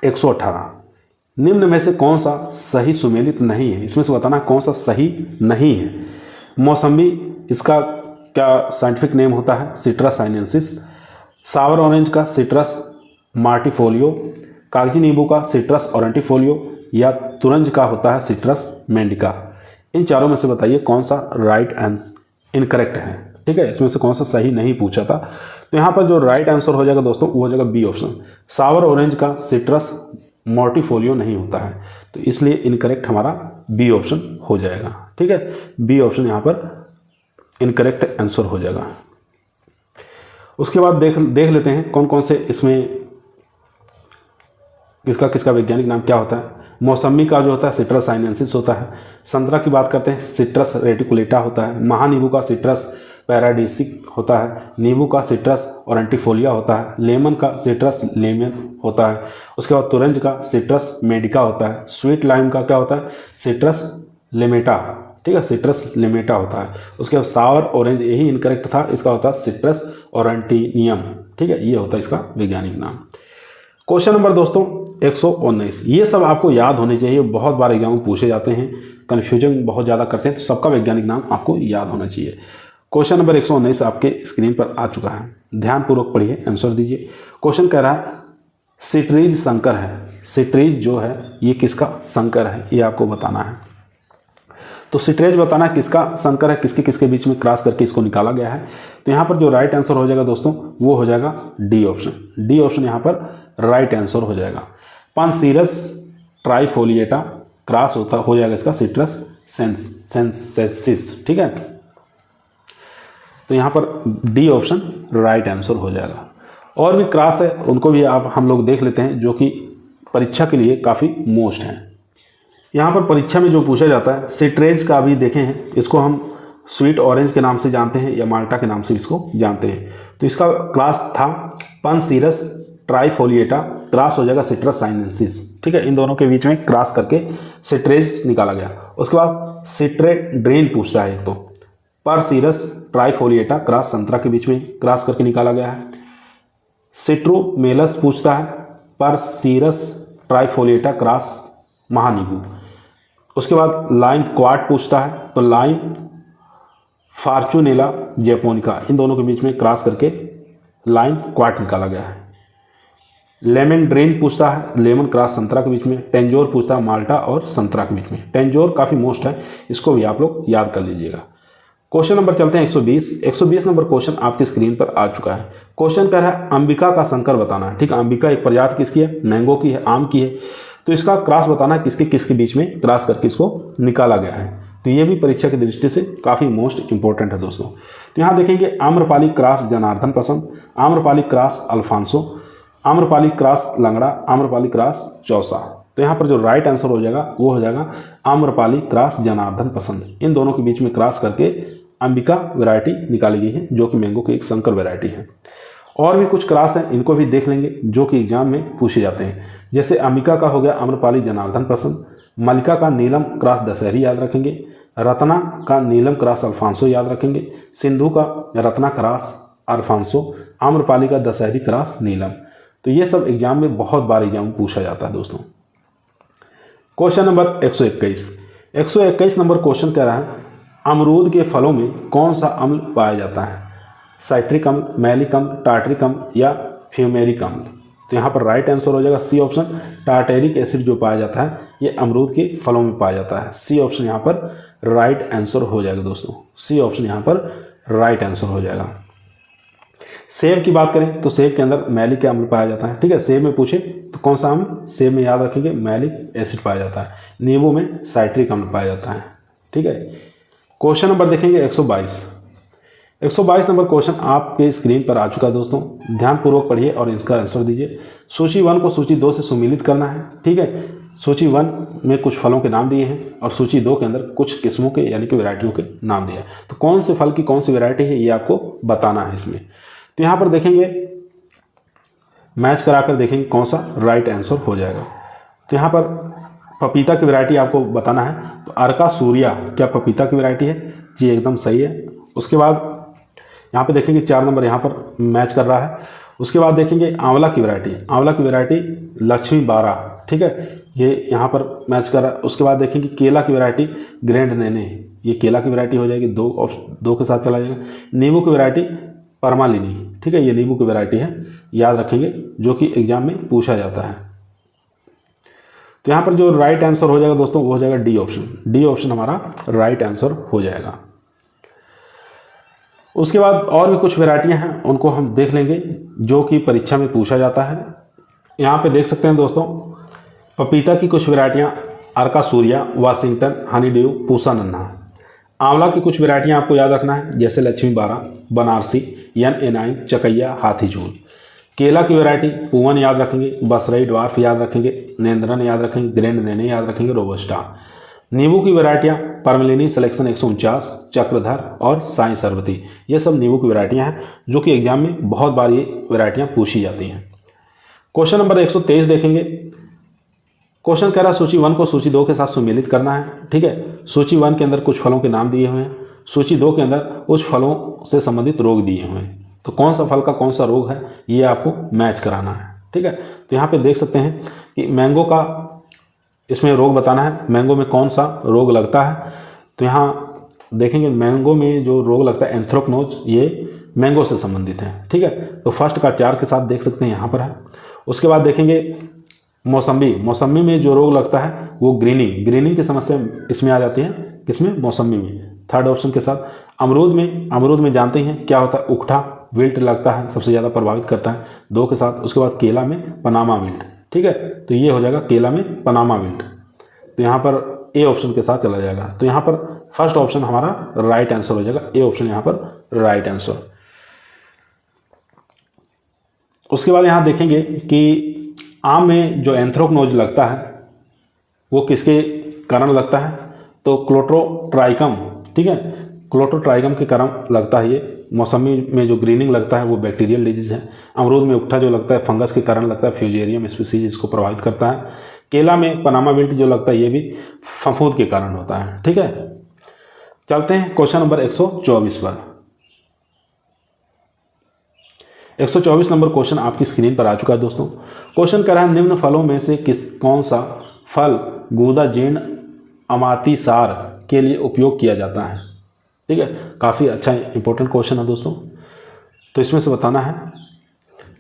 118, निम्न में से कौन सा सही सुमेलित नहीं है? इसमें से बताना कौन सा सही नहीं है। मौसम्बी, इसका क्या साइंटिफिक नेम होता है? Citrus sinensis. सावर ऑरेंज का सिट्रस मार्टिफोलियो, कागजी नींबू का सिट्रस ऑरेंटिफोलियो, या तुरंज का होता है सिट्रस मेंडिका। इन चारों में से बताइए कौन सा राइट आंसर इनकरेक्ट है। ठीक है, इसमें से कौन सा सही नहीं पूछा था। तो यहाँ पर जो राइट आंसर हो जाएगा दोस्तों वो हो जाएगा बी ऑप्शन, सावर ऑरेंज का सिट्रस मोर्टिफोलियो नहीं होता है, तो इसलिए इनकरेक्ट हमारा बी ऑप्शन हो जाएगा। ठीक है, बी ऑप्शन यहाँ पर इनकरेक्ट आंसर हो जाएगा। उसके बाद देख लेते हैं कौन कौन से इसमें किसका किसका वैज्ञानिक नाम क्या होता है। मौसमी का जो होता है सिट्रस साइनेंसिस होता है। संतरा की बात करते हैं, सिट्रस रेटिकुलेटा होता है। महानींबू का सिट्रस पैराडीसिक होता है। नींबू का सिट्रस ऑरेंटिफोलिया होता है। लेमन का सिट्रस लेमन होता है। उसके बाद तुरंज का सिट्रस मेडिका होता है। स्वीट लाइम का क्या होता है? सिट्रस लेमेटा। ठीक है, सिट्रस लेमेटा होता है। उसके बाद सावर ऑरेंज, यही इनकरेक्ट था, इसका होता है सिट्रस ऑरेंटिनियम। ठीक है, ये होता है इसका वैज्ञानिक नाम। क्वेश्चन नंबर दोस्तों 119, ये सब आपको याद होने चाहिए, बहुत बार एग्जाम में पूछे जाते हैं, कन्फ्यूजन बहुत ज़्यादा करते हैं, तो सबका वैज्ञानिक नाम आपको याद होना चाहिए। क्वेश्चन नंबर 119 आपके स्क्रीन पर आ चुका है, ध्यानपूर्वक पढ़िए, आंसर दीजिए। क्वेश्चन कह रहा है सिट्रीज संकर है। सिट्रीज जो है ये किसका संकर है, ये आपको बताना है। तो सिट्रेज बताना है किसका संकर है, किसके किसके बीच में क्रॉस करके इसको निकाला गया है। तो यहाँ पर जो राइट आंसर हो जाएगा दोस्तों वो हो जाएगा डी ऑप्शन। डी ऑप्शन यहाँ पर राइट आंसर हो जाएगा। पानसीरस ट्राइफोलिएटा क्रॉस हो जाएगा इसका सिट्रस सेंसेसिस। ठीक है, तो यहाँ पर डी ऑप्शन राइट आंसर हो जाएगा। और भी क्रॉस है, उनको भी हम लोग देख लेते हैं, जो कि परीक्षा के लिए काफ़ी मोस्ट हैं। यहाँ पर परीक्षा में जो पूछा जाता है सिट्रेज का भी देखे हैं, इसको हम स्वीट ऑरेंज के नाम से जानते हैं या माल्टा के नाम से इसको जानते हैं। तो इसका क्लास था पानसीरस ट्राइफोलिएटा, क्रॉस हो जाएगा सिट्रस साइनेंसिस। ठीक है, इन दोनों के बीच में क्रॉस करके सिट्रेज निकाला गया। उसके बाद सिट्रेड्रेन पूछता है, एक तो परसीरस ट्राइफोलिएटा क्रॉस संतरा के बीच में क्रॉस करके निकाला गया है। सिट्रोमेलस पूछता है परसीरस ट्राइफोलिएटा क्रॉस महानींबू। उसके बाद लाइम क्वाट पूछता है, तो लाइम फॉर्चूनेला जैपोनिका, इन दोनों के बीच में क्रॉस करके लाइम क्वाट निकाला गया है। लेमन ड्रेन पूछता है लेमन क्रॉस संतरा के बीच में। टेंजोर पूछता है माल्टा और संतरा के बीच में। टेंजोर काफ़ी मोस्ट है, इसको भी आप लोग याद कर लीजिएगा। क्वेश्चन नंबर चलते हैं 120। 120 नंबर क्वेश्चन आपकी स्क्रीन पर आ चुका है। क्वेश्चन कह रहा है अंबिका का संकर बताना है। ठीक है, अंबिका एक प्रजाति किसकी है? मैंगो की है, आम की है। तो इसका क्रॉस बताना है किसके किसके बीच में क्रॉस करके इसको निकाला गया है। तो ये भी परीक्षा की दृष्टि से काफ़ी मोस्ट इंपॉर्टेंट है दोस्तों। तो यहाँ देखेंगे Amrapali cross Janardan Pasand, Amrapali cross Alphonso, Amrapali cross Langra, Amrapali cross Chausa. तो यहाँ पर जो राइट आंसर हो जाएगा वो हो जाएगा आम्रपाली क्रॉस जनार्दन पसंद। इन दोनों के बीच में क्रॉस करके अंबिका वैरायटी निकाली गई है, जो कि मैंगो की एक संकर वैरायटी है। और भी कुछ क्रॉस हैं, इनको भी देख लेंगे, जो कि एग्जाम में पूछे जाते हैं। जैसे अंबिका का हो गया आम्रपाली जनार्दन पसंद, मलिका का नीलम क्रॉस दशहरी याद रखेंगे, रत्ना का नीलम क्रॉस अल्फांसो याद रखेंगे, सिंधु का रत्ना क्रॉस अल्फांसो, आम्रपाली का दशहरी क्रॉस नीलम। तो ये सब एग्जाम में बहुत बार एग्जाम में पूछा जाता है दोस्तों। क्वेश्चन नंबर 121 नंबर क्वेश्चन कह रहा है अमरूद के फलों में कौन सा अम्ल पाया जाता है? साइट्रिक अम्ल, मैलिक अम्ल, टार्टरिक अम्ल या फ्यूमेरिक अम्ल? तो यहाँ पर राइट आंसर हो जाएगा सी ऑप्शन, टार्टेरिक एसिड जो पाया जाता है ये अमरूद के फलों में पाया जाता है। सी ऑप्शन यहाँ पर राइट आंसर हो जाएगा दोस्तों, सी ऑप्शन यहाँ पर राइट आंसर हो जाएगा। सेब की बात करें तो सेब के अंदर मैलिक अम्ल पाया जाता है, ठीक है। सेब में पूछे तो कौन सा अम्ल? सेब में याद रखेंगे मैलिक एसिड पाया जाता है। नींबू में साइट्रिक अम्ल पाया जाता है, ठीक है। क्वेश्चन नंबर देखेंगे 122 नंबर क्वेश्चन आपके स्क्रीन पर आ चुका है दोस्तों, ध्यानपूर्वक पढ़िए और इसका आंसर दीजिए। सूची 1 को सूची 2 से सुमेलित करना है, ठीक है। सूची 1 में कुछ फलों के नाम दिए हैं और सूची 2 के अंदर कुछ किस्मों के यानी कि वैरायटियों के नाम दिए हैं। तो कौन से फल की कौन सी वैरायटी है ये आपको बताना है इसमें। तो यहाँ पर देखेंगे, मैच कराकर देखेंगे कौन सा राइट आंसर हो जाएगा। तो यहाँ पर पपीता की वैरायटी आपको बताना है, तो अर्का सूर्या क्या पपीता की वैरायटी है? जी एकदम सही है। उसके बाद यहाँ पे देखेंगे 4 नंबर यहाँ पर मैच कर रहा है। उसके बाद देखेंगे आंवला की वैरायटी लक्ष्मी 12, ठीक है, ये यहाँ पर मैच कर रहा है। उसके बाद देखेंगे केला की वैरायटी ग्रैंड नैने, ये केला की वैरायटी हो जाएगी, 2 के साथ चला जाएगा। नींबू की वैरायटी परमालिनी, ठीक है, ये नींबू की वैरायटी है, याद रखेंगे, जो कि एग्जाम में पूछा जाता है। तो यहाँ पर जो राइट आंसर हो जाएगा दोस्तों वो हो जाएगा डी ऑप्शन हमारा राइट आंसर हो जाएगा। उसके बाद और भी कुछ वैरायटियां हैं, उनको हम देख लेंगे जो कि परीक्षा में पूछा जाता है। यहाँ पे देख सकते हैं दोस्तों, पपीता की कुछ वैरायटियां Arka Surya, Washington, honeydew, Pusa Nanha. आंवला की कुछ वैरायटियां आपको याद रखना है, जैसे लक्ष्मी 12, बनारसी, NA9, चकैया, हाथीचूल। केला की वैरायटी पूवन याद रखेंगे, बसरई ड्वार्फ याद रखेंगे, नेंद्रन याद रखेंगे, ग्रैंड नैने याद रखेंगे, रोबस्टा। नींबू की वैरायटियाँ परमिलिनी सिलेक्शन 149, चक्रधर और साई सरबती, ये सब नींबू की वैरायटियाँ हैं जो कि एग्जाम में बहुत बार ये वैरायटियाँ पूछी जाती हैं। क्वेश्चन नंबर 123 देखेंगे। क्वेश्चन कह रहा है सूची 1 को सूची 2 के साथ सुमेलित करना है, ठीक है। सूची 1 के अंदर कुछ फलों के नाम दिए हुए हैं, सूची 2 के अंदर उस फलों से संबंधित रोग दिए हुए हैं। तो कौन सा फल का कौन सा रोग है ये आपको मैच कराना है, ठीक है। तो यहाँ पे देख सकते हैं कि मैंगो का इसमें रोग बताना है, मैंगो में कौन सा रोग लगता है। तो यहाँ देखेंगे मैंगो में जो रोग लगता है एंथ्रेक्नोज, ये मैंगो से संबंधित है, ठीक है। तो फर्स्ट का 4 के साथ देख सकते हैं यहाँ पर है। उसके बाद देखेंगे मौसम्बी में जो रोग लगता है वो ग्रीनिंग की समस्या इसमें आ जाती है, किसमें? मौसम्बी में, 3rd ऑप्शन के साथ। अमरूद में जानते हैं क्या होता है, उकठा विल्ट लगता है, सबसे ज़्यादा प्रभावित करता है, 2 के साथ। उसके बाद केला में पनामा विल्ट, ठीक है, तो ये हो जाएगा केला में पनामा विल्ट। तो यहाँ पर ए ऑप्शन के साथ चला जाएगा। तो यहाँ पर फर्स्ट ऑप्शन हमारा राइट आंसर हो जाएगा, ए ऑप्शन यहाँ पर राइट आंसर। उसके बाद यहाँ देखेंगे कि आम में जो एंथ्रेक्नोज लगता है वो किसके कारण लगता है? तो क्लोट्रोट्राइकम, ठीक है, क्लोट्रोट्राइकम के कारण लगता है ये। मौसमी में जो ग्रीनिंग लगता है वो बैक्टीरियल डिजीज है। अमरूद में उकठा जो लगता है फंगस के कारण लगता है, फ्यूजेरियम स्पीसीज इसको प्रभावित करता है। केला में पनामा विल्ट जो लगता है ये भी फफूंद के कारण होता है, ठीक है। चलते हैं क्वेश्चन नंबर 124 पर। 124 नंबर क्वेश्चन आपकी स्क्रीन पर आ चुका है दोस्तों। क्वेश्चन कह रहा है निम्न फलों में से कौन सा फल गूदा जीर्ण अमातिसार के लिए उपयोग किया जाता है, ठीक है। काफ़ी अच्छा इंपॉर्टेंट क्वेश्चन है दोस्तों। तो इसमें से बताना है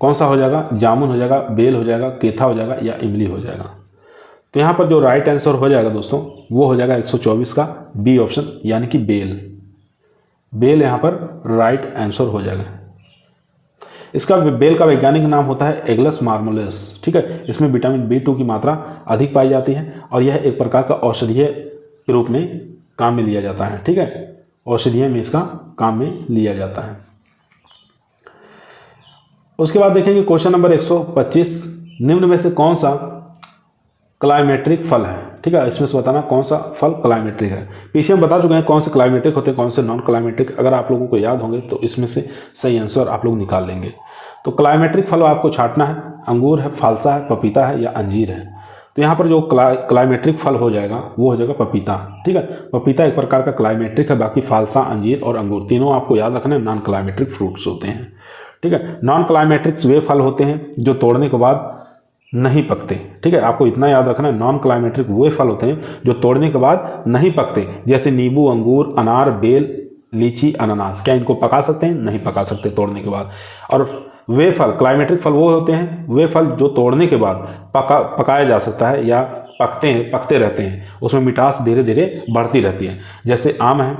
कौन सा हो जाएगा, जामुन हो जाएगा, बेल हो जाएगा, केथा हो जाएगा या इमली हो जाएगा। तो यहाँ पर जो राइट आंसर हो जाएगा दोस्तों वो हो जाएगा 124 का बी ऑप्शन, यानी कि बेल यहाँ पर राइट आंसर हो जाएगा। इसका बेल का वैज्ञानिक नाम होता है एगलस मार्मोलेस, ठीक है। इसमें विटामिन B2 की मात्रा अधिक पाई जाती है और यह एक प्रकार का औषधीय के रूप में काम में लिया जाता है, ठीक है, औषधीय में इसका काम में लिया जाता है। उसके बाद देखेंगे क्वेश्चन नंबर 125, निम्न में से कौन सा क्लाइमेट्रिक फल है, ठीक है। इसमें से बताना कौन सा फल क्लाइमेट्रिक है। पीछे हम बता चुके हैं कौन से क्लाइमेट्रिक होते हैं, कौन से नॉन क्लाइमेट्रिक। अगर आप लोगों को याद होंगे तो इसमें से सही आंसर आप लोग निकाल लेंगे। तो क्लाइमेट्रिक फल आपको छांटना है, अंगूर है, फालसा है, पपीता है या अंजीर है। तो यहाँ पर जो क्लाइमेट्रिक फल हो जाएगा वो हो जाएगा पपीता। ठीक है, पपीता एक प्रकार का क्लाइमेट्रिक है, बाकी फालसा, अंजीर और अंगूर तीनों आपको याद रखना है नॉन क्लाइमेट्रिक फ्रूट्स होते हैं। ठीक है, नॉन क्लाइमेट्रिक्स वे फल होते हैं जो तोड़ने के बाद नहीं पकते। ठीक है, आपको इतना याद रखना है, नॉन क्लाइमेट्रिक वे फल होते हैं जो तोड़ने के बाद नहीं पकते, जैसे नींबू, अंगूर, अनार, बेल, लीची, अनानास। क्या इनको पका सकते हैं? नहीं पका सकते तोड़ने के बाद। और वे फल, क्लाइमेट्रिक फल वो होते हैं, वे फल जो तोड़ने के बाद पकाया जा सकता है या पकते रहते हैं, उसमें मिठास धीरे धीरे बढ़ती रहती है। जैसे आम है,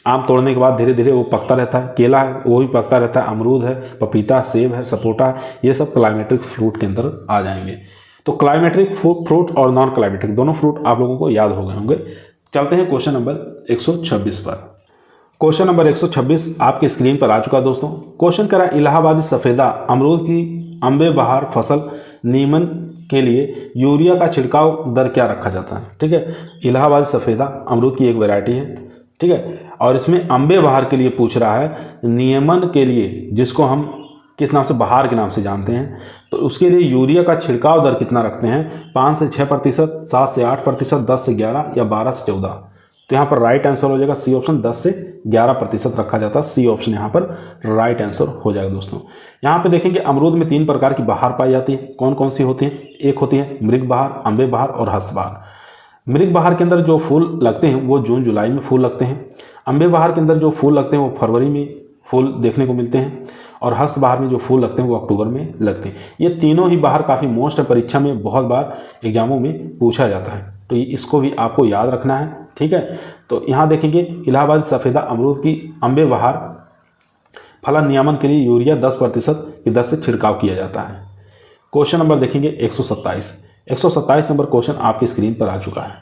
आम तोड़ने के बाद धीरे धीरे वो पकता रहता है। केला है, वो भी पकता रहता है। अमरूद है, पपीता, सेब है, सपोटा है, ये सब क्लाइमेट्रिक फ्रूट के अंदर आ जाएंगे। तो क्लाइमेट्रिक फ्रूट और नॉन क्लाइमेट्रिक दोनों फ्रूट आप लोगों को याद हो गए होंगे। चलते हैं क्वेश्चन नंबर 126 पर। क्वेश्चन नंबर 126 आपकी स्क्रीन पर आ चुका है दोस्तों। क्वेश्चन करा, इलाहाबादी सफेदा अमरूद की अम्बे बहार फसल नियमन के लिए यूरिया का छिड़काव दर क्या रखा जाता है? ठीक है, इलाहाबादी सफेदा अमरूद की एक वैरायटी है। ठीक है, और इसमें अम्बे बहार के लिए पूछ रहा है नियमन के लिए, जिसको हम किस नाम से, बहार के नाम से जानते हैं, तो उसके लिए यूरिया का छिड़काव दर कितना रखते हैं? 5 से 6%, 7 से 8%, 10 से 11 या 12 से 14। तो यहाँ पर राइट आंसर हो जाएगा सी ऑप्शन, 10 से 11% रखा जाता है। सी ऑप्शन यहाँ पर राइट आंसर हो जाएगा दोस्तों। यहाँ पे देखेंगे अमरूद में 3 प्रकार की बहार पाई जाती है। कौन कौन सी होती है? एक होती है मृग बहार, अम्बे बहार और हस्त बहार। मृग बहार के अंदर जो फूल लगते हैं वो जून जुलाई में फूल लगते हैं। अम्बे बहार के अंदर जो फूल लगते हैं वो फरवरी में फूल देखने को मिलते हैं। और हस्त बहार में जो फूल लगते हैं वो अक्टूबर में लगते हैं। ये तीनों ही बहार काफ़ी मोस्ट है, परीक्षा में बहुत बार एग्जामों में पूछा जाता है, तो इसको भी आपको याद रखना है। ठीक है, तो यहाँ देखेंगे इलाहाबाद सफ़ेदा अमरूद की अम्बे बहार फलन नियमन के लिए यूरिया 10% की दर से छिड़काव किया जाता है। क्वेश्चन नंबर देखेंगे 127 नंबर क्वेश्चन आपकी स्क्रीन पर आ चुका है।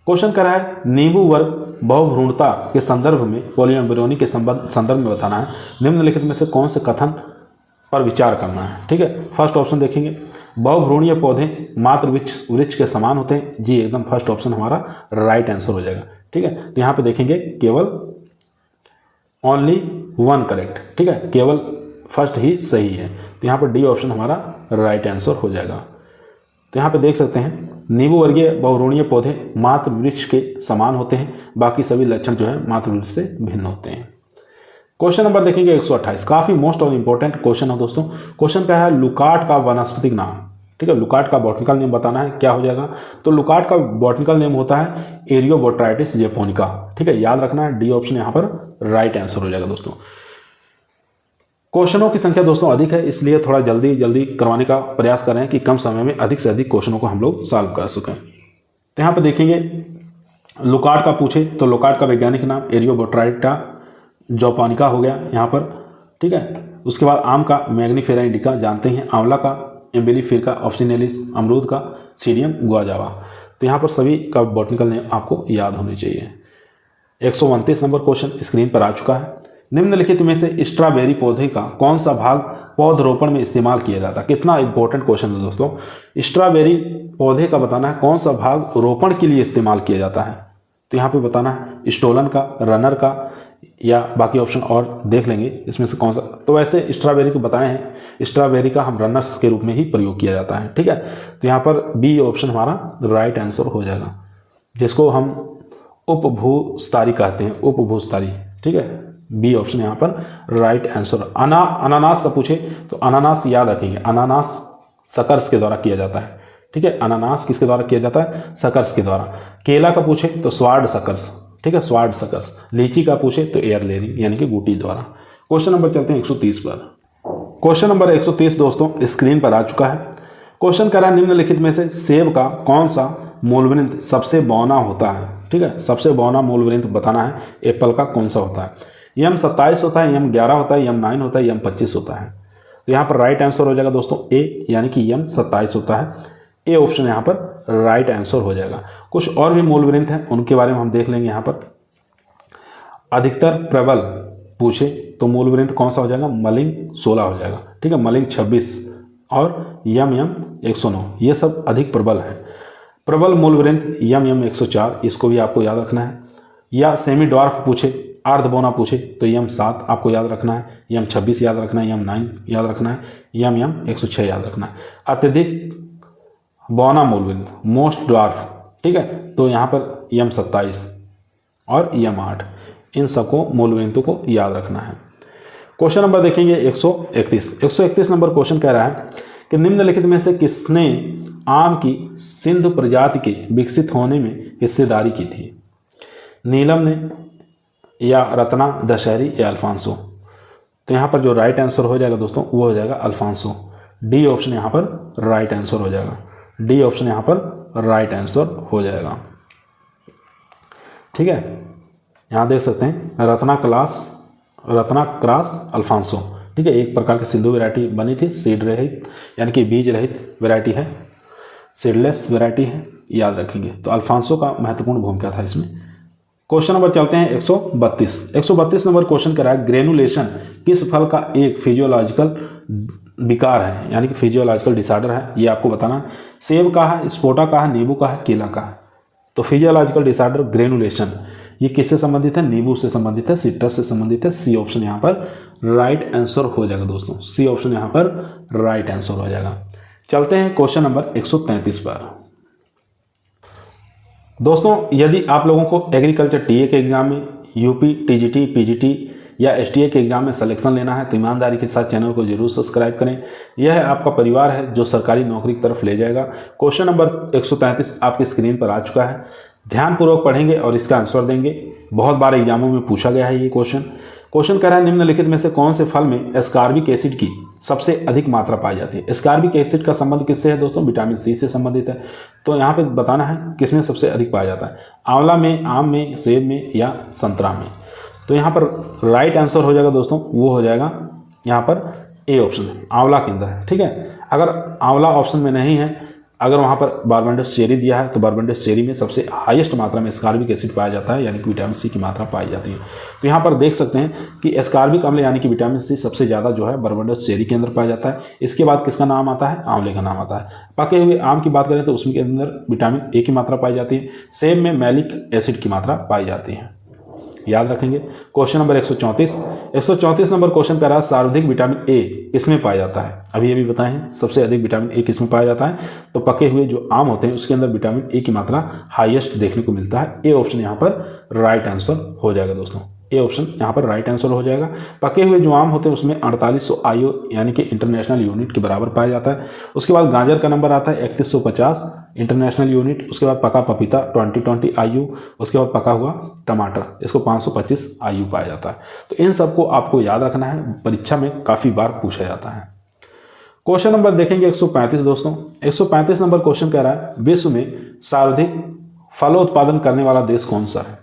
क्वेश्चन कर रहा है, नींबू वर्ग बहुभ्रूणता के संदर्भ में पॉलीएम्ब्रियोनी के संदर्भ में बताना है, निम्नलिखित में से कौन से कथन पर विचार करना है। ठीक है, फर्स्ट ऑप्शन देखेंगे, बहुभ्रूणीय पौधे मात्र वृक्ष के समान होते हैं। जी एकदम फर्स्ट ऑप्शन हमारा राइट आंसर हो जाएगा। ठीक है, तो यहाँ पे देखेंगे केवल ओनली 1 करेक्ट। ठीक है, केवल फर्स्ट ही सही है, तो यहाँ पर डी ऑप्शन हमारा राइट आंसर हो जाएगा। तो यहाँ पे देख सकते हैं नींबू वर्गीय बहुभ्रूणीय पौधे मात्र वृक्ष के समान होते हैं, बाकी सभी लक्षण जो है मात्र वृक्ष से भिन्न होते हैं। क्वेश्चन नंबर देखेंगे 128, काफी मोस्ट और इंपॉर्टेंट क्वेश्चन है दोस्तों। क्वेश्चन क्या है, लुकाट का वनस्पतिक नाम। ठीक है, लुकाट का बॉटनिकल नेम बताना है, क्या हो जाएगा? तो लुकाट का बॉटनिकल नेम होता है एरियोबोट्राइटिस जेपोनिका। ठीक है, याद रखना है, डी ऑप्शन यहाँ पर राइट आंसर हो जाएगा दोस्तों। क्वेश्चनों की संख्या दोस्तों अधिक है, इसलिए थोड़ा जल्दी करवाने का प्रयास कर रहे हैं कि कम समय में अधिक से अधिक क्वेश्चनों को हम लोग सॉल्व कर सकें। तो यहाँ पर देखेंगे लुकाट का पूछे तो लुकाट का वैज्ञानिक नाम एरियोबोट्राइटा जोपोनिका हो गया यहाँ पर। ठीक है, उसके बाद आम का मैग्नीफेरा इंडिका जानते हैं, आंवला का एम्बेलिफिका ऑप्सिनेलिस, अमरूद का सीडियम गुआजावा। तो यहाँ पर सभी का बॉटनिकल नेम आपको याद होने चाहिए। 129 नंबर क्वेश्चन स्क्रीन पर आ चुका है। निम्नलिखित में से स्ट्रॉबेरी पौधे का कौन सा भाग पौधरोपण में इस्तेमाल किया जाता है? कितना इंपॉर्टेंट क्वेश्चन है दोस्तों। स्ट्रॉबेरी पौधे का बताना है कौन सा भाग रोपण के लिए इस्तेमाल किया जाता है। तो यहाँ पे बताना है स्टोलन का, रनर का, या बाकी ऑप्शन और देख लेंगे इसमें से कौन सा। तो वैसे स्ट्रॉबेरी को बताए हैं, स्ट्रॉबेरी का हम रनर्स के रूप में ही प्रयोग किया जाता है। ठीक है, तो यहाँ पर बी ऑप्शन हमारा राइट आंसर हो जाएगा, जिसको हम उपभूस्तारी कहते हैं, उपभूस्तारी। ठीक है, बी ऑप्शन यहाँ पर राइट आंसर। अनानास का पूछे तो अनानास याद रखेंगे, अनानास सकर्स के द्वारा किया जाता है। ठीक है, अनानास किसके द्वारा किया जाता है? सकर्स के द्वारा। केला का पूछे तो स्वार्ड सकर्स। ठीक है, स्वार्ड सकर्स। लीची का पूछे तो एयर लेयरिंग यानी कि बूटी द्वारा। क्वेश्चन नंबर चलते हैं 130 पर। क्वेश्चन नंबर 130 दोस्तों स्क्रीन पर आ चुका है। क्वेश्चन कह रहा है निम्नलिखित में से सेब का कौन सा मूलवृंत सबसे बौना होता है? ठीक है, सबसे बौना मूलवृंत बताना है। एप्पल का कौन सा होता है? यम 27 होता है, यम 11 होता है, यम 9 होता है, यम 25 होता है। तो यहाँ पर राइट आंसर हो जाएगा दोस्तों ए, यानी कि यम 27 होता है। ए ऑप्शन यहाँ पर राइट आंसर हो जाएगा। कुछ और भी मूलवृंत हैं, उनके बारे में हम देख लेंगे। यहाँ पर अधिकतर प्रबल पूछे तो मूलवृंत कौन सा हो जाएगा? मलिंग 16 हो जाएगा। ठीक है, मलिंग 26 और यम 109, ये सब अधिक प्रबल हैं। प्रबल मूलवृंत यम 104, इसको भी आपको याद रखना है। या सेमी डॉर्फ पूछे, अर्धबोना पूछे तो यम 7 आपको याद रखना है, यम 26 याद रखना है, यम 9 याद रखना है, यम 106 याद रखना है। अत्यधिक बौना मूलबिंद, मोस्ट ड्वार्फ, ठीक है। तो यहाँ पर यम 27 और यम 8, इन सबको मूलबिंदु को याद रखना है। क्वेश्चन नंबर देखेंगे 131 नंबर क्वेश्चन कह रहा है कि निम्नलिखित में से किसने आम की सिंधु प्रजाति के विकसित होने में हिस्सेदारी की थी? नीलम ने, या रत्ना, दशहरी, या अल्फांसो? तो यहाँ पर जो राइट आंसर हो जाएगा दोस्तों वो हो जाएगा अल्फांसो। डी ऑप्शन यहाँ पर राइट आंसर हो जाएगा। डी ऑप्शन यहाँ पर राइट आंसर हो जाएगा, ठीक है। यहाँ देख सकते हैं रत्ना क्रॉस अल्फांसो, ठीक है। एक प्रकार की सिंधु वैरायटी बनी थी, सीड रहित यानी कि बीज रहित वैरायटी है, सीडलेस वैरायटी है, याद रखेंगे। तो अल्फांसो का महत्वपूर्ण भूमिका था इसमें। क्वेश्चन नंबर चलते हैं 132 नंबर क्वेश्चन कह रहा है ग्रेनुलेशन किस फल का एक फिजियोलॉजिकल विकार है, यानी कि फिजियोलॉजिकल डिसऑर्डर है, ये आपको बताना है। सेब का है, स्पोटा का है, नींबू का है, केला का है? तो फिजियोलॉजिकल डिसऑर्डर ग्रेनुलेशन ये किससे संबंधित है? नींबू से संबंधित है, सिट्रस से संबंधित है। सी ऑप्शन यहाँ पर राइट आंसर हो जाएगा दोस्तों। सी ऑप्शन यहाँ पर राइट आंसर हो जाएगा। चलते हैं क्वेश्चन नंबर 133 पर। दोस्तों यदि आप लोगों को एग्रीकल्चर टीए के एग्जाम में, यूपी, टीजीटी, पीजीटी या एसटीए के एग्जाम में सिलेक्शन लेना है तो ईमानदारी के साथ चैनल को जरूर सब्सक्राइब करें। यह आपका परिवार है जो सरकारी नौकरी की तरफ ले जाएगा। क्वेश्चन नंबर 133 आपकी स्क्रीन पर आ चुका है। ध्यानपूर्वक पढ़ेंगे और इसका आंसर देंगे। बहुत बार एग्जामों में पूछा गया है ये क्वेश्चन कह रहा है निम्नलिखित में से कौन से फल में एस्कॉर्बिक एसिड की सबसे अधिक मात्रा पाई जाती है? एस्कॉर्बिक एसिड का संबंध किससे है दोस्तों? विटामिन सी से संबंधित है। तो यहाँ पे बताना है किसमें सबसे अधिक पाया जाता है, आंवला में, आम में, सेब में या संतरा में? तो यहाँ पर राइट आंसर हो जाएगा दोस्तों, वो हो जाएगा यहाँ पर ए ऑप्शन, आंवला के अंदर है, ठीक है। अगर आंवला ऑप्शन में नहीं है, अगर वहाँ पर बारबेडस चेरी दिया है तो बारबेडस चेरी में सबसे हाईएस्ट मात्रा में एस्कॉर्बिक एसिड पाया जाता है, यानी कि विटामिन सी की मात्रा पाई जाती है। तो यहाँ पर देख सकते हैं कि एस्कॉर्बिक अम्ल यानी कि विटामिन सी सबसे ज़्यादा जो है बारबेडस चेरी के अंदर पाया जाता है। इसके बाद किसका नाम आता है? आंवले का नाम आता है। पके हुए आम की बात करें तो उसके अंदर विटामिन ए की मात्रा पाई जाती है। सेब में मैलिक एसिड की मात्रा पाई जाती है, याद रखेंगे। क्वेश्चन नंबर 134 नंबर क्वेश्चन कह रहा है सर्वाधिक विटामिन ए किसमें पाया जाता है? अभी अभी बताए हैं सबसे अधिक विटामिन ए किसमें पाया जाता है? तो पके हुए जो आम होते हैं उसके अंदर विटामिन ए की मात्रा हाईएस्ट देखने को मिलता है। ए ऑप्शन यहाँ पर राइट आंसर हो जाएगा दोस्तों। ए ऑप्शन यहाँ पर राइट आंसर हो जाएगा। पके हुए जो आम होते हैं उसमें 4800 IU यानी कि इंटरनेशनल यूनिट के बराबर पाया जाता है। उसके बाद गाजर का नंबर आता है 3150 इंटरनेशनल यूनिट। उसके बाद पका पपीता 2020 IU। उसके बाद पका हुआ टमाटर, इसको 525 IU पाया जाता है। तो इन सबको आपको याद रखना है, परीक्षा में काफ़ी बार पूछा जाता है। क्वेश्चन नंबर देखेंगे 135 दोस्तों। 135 नंबर क्वेश्चन कह रहा है विश्व में सर्वाधिक फलोत्पादन करने वाला देश कौन सा है?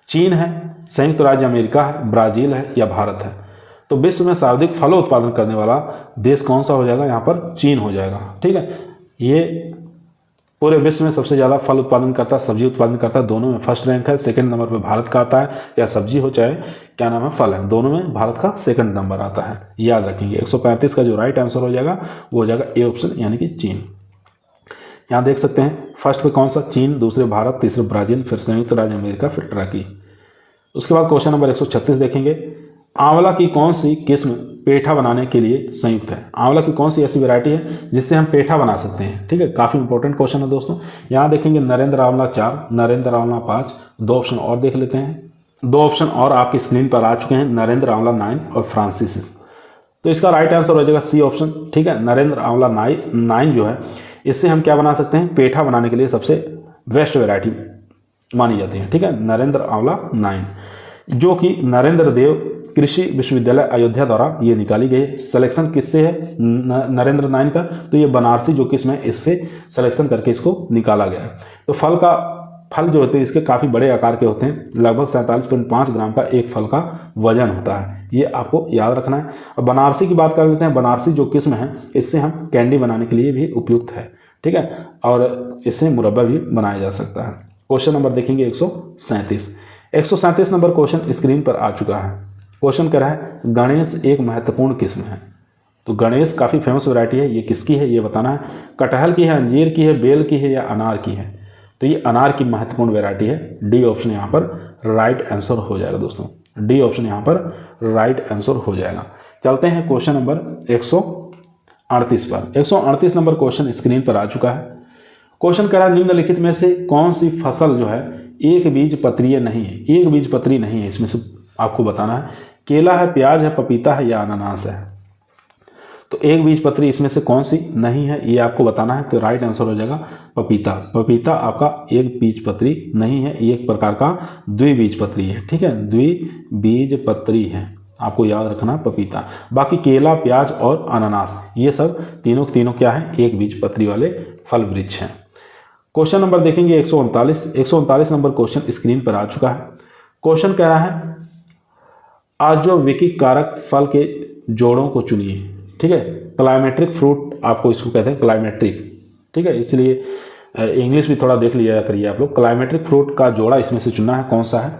चीन है, संयुक्त राज्य अमेरिका है, ब्राजील है या भारत है? तो विश्व में सर्वाधिक फलों उत्पादन करने वाला देश कौन सा हो जाएगा? यहाँ पर चीन हो जाएगा, ठीक है। ये पूरे विश्व में सबसे ज़्यादा फल उत्पादन करता है, सब्जी उत्पादन करता है, दोनों में फर्स्ट रैंक है। सेकंड नंबर पे भारत का आता है, चाहे सब्जी हो चाहे क्या नाम है फल है, दोनों में भारत का सेकंड नंबर आता है, याद रखेंगे। 135 का जो राइट आंसर हो जाएगा वो हो जाएगा ए ऑप्शन यानी कि चीन। यहाँ देख सकते हैं फर्स्ट पे कौन सा? चीन, दूसरे भारत, तीसरे ब्राज़ील, फिर संयुक्त राज्य अमेरिका, फिर टर्की। उसके बाद क्वेश्चन नंबर 136 देखेंगे। आंवला की कौन सी किस्म पेठा बनाने के लिए संयुक्त है? आंवला की कौन सी ऐसी वैरायटी है जिससे हम पेठा बना सकते हैं? ठीक है, काफ़ी इंपॉर्टेंट क्वेश्चन है दोस्तों। यहाँ देखेंगे नरेंद्र आंवला 4, नरेंद्र आंवला 5, 2 ऑप्शन और देख लेते हैं। 2 ऑप्शन और आपकी स्क्रीन पर आ चुके हैं, नरेंद्र आंवला 9 और फ्रांसिस। तो इसका राइट आंसर हो जाएगा सी ऑप्शन, ठीक है। नरेंद्र आंवला 9 जो है इससे हम क्या बना सकते हैं? पेठा बनाने के लिए सबसे बेस्ट वैरायटी मानी जाती है, ठीक है। नरेंद्र आंवला 9 जो कि नरेंद्र देव कृषि विश्वविद्यालय अयोध्या द्वारा ये निकाली गई। सिलेक्शन किससे है नरेंद्र 9 का? तो ये बनारसी जो किस्म है इससे सिलेक्शन करके इसको निकाला गया है। तो फल जो होते हैं इसके काफ़ी बड़े आकार के होते हैं, लगभग 47.5 ग्राम का एक फल का वजन होता है, ये आपको याद रखना है। और बनारसी की बात कर लेते हैं। बनारसी जो किस्म है इससे हम कैंडी बनाने के लिए भी उपयुक्त है, ठीक है, और इससे मुरब्बा भी बनाया जा सकता है। क्वेश्चन नंबर देखेंगे 137 नंबर क्वेश्चन स्क्रीन पर आ चुका है। क्वेश्चन कह रहा है गणेश एक महत्वपूर्ण किस्म है। तो गणेश काफ़ी फेमस वैरायटी है, ये किसकी है ये बताना है। कटहल की है, अंजीर की है, बेल की है या अनार की है? तो ये अनार की महत्वपूर्ण वैरायटी है। डी ऑप्शन यहाँ पर राइट आंसर हो जाएगा दोस्तों। डी ऑप्शन यहाँ पर राइट आंसर हो जाएगा। चलते हैं क्वेश्चन नंबर 138 पर। 138 नंबर क्वेश्चन स्क्रीन पर आ चुका है। क्वेश्चन कह रहा है निम्नलिखित में से कौन सी फसल जो है एक बीज पत्रीय नहीं है, एक बीज पत्री नहीं है, इसमें से आपको बताना है। केला है, प्याज है, पपीता है या अनानास है। तो एक बीज पत्री इसमें से कौन सी नहीं है ये आपको बताना है। तो राइट आंसर हो जाएगा पपीता। पपीता आपका एक बीज पत्री नहीं है, ये एक प्रकार का द्विबीजपत्री है, ठीक है, द्विबीजपत्री है, आपको याद रखना पपीता। बाकी केला, प्याज और अनानास ये सब तीनों क्या है, एक बीज पत्री वाले फल वृक्ष हैं। क्वेश्चन नंबर देखेंगे 139 नंबर क्वेश्चन स्क्रीन पर आ चुका है। क्वेश्चन कह रहा है आजोविकिक कारक फल के जोड़ों को चुनिए, ठीक है। क्लाइमेट्रिक फ्रूट आपको इसको कहते हैं, क्लाइमेट्रिक, ठीक है, इसलिए इंग्लिश भी थोड़ा देख लिया करिए आप लोग। क्लाइमेट्रिक फ्रूट का जोड़ा इसमें से चुनना है, कौन सा है।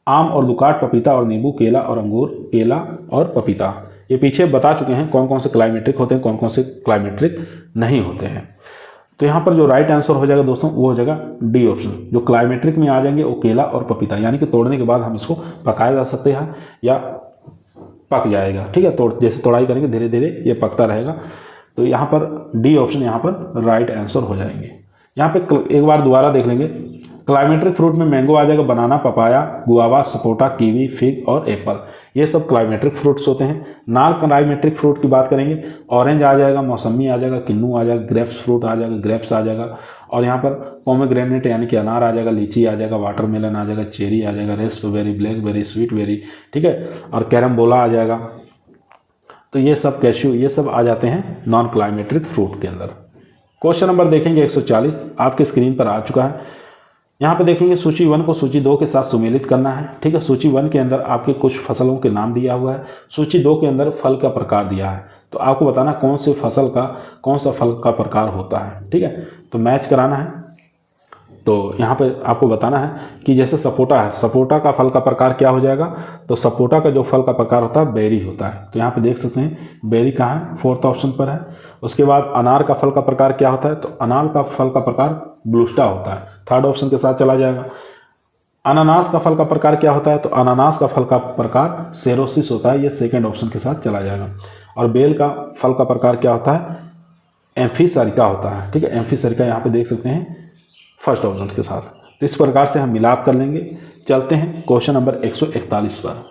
आम और दुकाट, पपीता और नींबू, केला और अंगूर, केला और पपीता। ये पीछे बता चुके हैं कौन कौन से क्लाइमेट्रिक होते हैं, कौन कौन से क्लाइमेट्रिक नहीं होते हैं। तो यहाँ पर जो राइट आंसर हो जाएगा दोस्तों वो हो जाएगा डी ऑप्शन। जो क्लाइमेट्रिक में आ जाएंगे वो केला और पपीता, यानी कि तोड़ने के बाद हम इसको पकाया जा सकते हैं या पक जाएगा, ठीक है। जैसे तोड़ाई करेंगे धीरे धीरे ये पकता रहेगा। तो यहाँ पर डी ऑप्शन यहाँ पर राइट आंसर हो जाएंगे। यहाँ पे एक बार दोबारा देख लेंगे। क्लाइमेट्रिक फ्रूट में मैंगो आ जाएगा, banana, papaya, guava, sapota, kiwi, fig और एप्पल, ये सब क्लाइमेट्रिक फ्रूट्स होते हैं। नॉन क्लाइमेट्रिक फ्रूट की बात करेंगे, ऑरेंज आ जाएगा, मौसमी आ जाएगा, किन्नू आ जाएगा, ग्रेप्स फ्रूट आ जाएगा, ग्रेप्स आ जाएगा, और यहाँ पर पोमेग्रेनेट यानी कि अनार आ जाएगा, लीची आ जाएगा, वाटरमेलन आ जाएगा, चेरी आ जाएगा, रेस्पबेरी, ब्लैकबेरी, स्वीट बेरी, ठीक है, और कैरम्बोला आ जाएगा। तो ये सब, कैश्यू, ये सब आ जाते हैं नॉन क्लाइमेट्रिक फ्रूट के अंदर। क्वेश्चन नंबर देखेंगे 140 आपके स्क्रीन पर आ चुका है। यहाँ पे देखेंगे सूची 1 को सूची 2 के साथ सुमेलित करना है, ठीक है। सूची 1 के अंदर आपके कुछ फसलों के नाम दिया हुआ है, सूची 2 के अंदर फल का प्रकार दिया है। तो आपको बताना कौन से फसल का कौन सा फल का प्रकार होता है, ठीक है। तो मैच कराना है। तो यहाँ पे आपको बताना है कि जैसे सपोटा है, सपोटा का फल का प्रकार क्या हो जाएगा। तो सपोटा का जो फल का प्रकार होता है बेरी होता है। तो यहाँ पे देख सकते हैं बेरी कहाँ है, 4th ऑप्शन पर है। उसके बाद अनार का फल का प्रकार क्या होता है, तो अनार का फल का प्रकार ब्लूस्टा होता है, 3rd ऑप्शन के साथ चला जाएगा। अनानास का फल का प्रकार क्या होता है, तो अनानास का फल का प्रकार सेरोसिस होता है, ये 2nd ऑप्शन के साथ चला जाएगा। और बेल का फल का प्रकार क्या होता है, एम्फीसरिका होता है, ठीक है। एम्फीसरिका यहाँ पे देख सकते हैं 1st ऑप्शन के साथ। तो इस प्रकार से हम मिलाप कर लेंगे। चलते हैं क्वेश्चन नंबर 141 पर।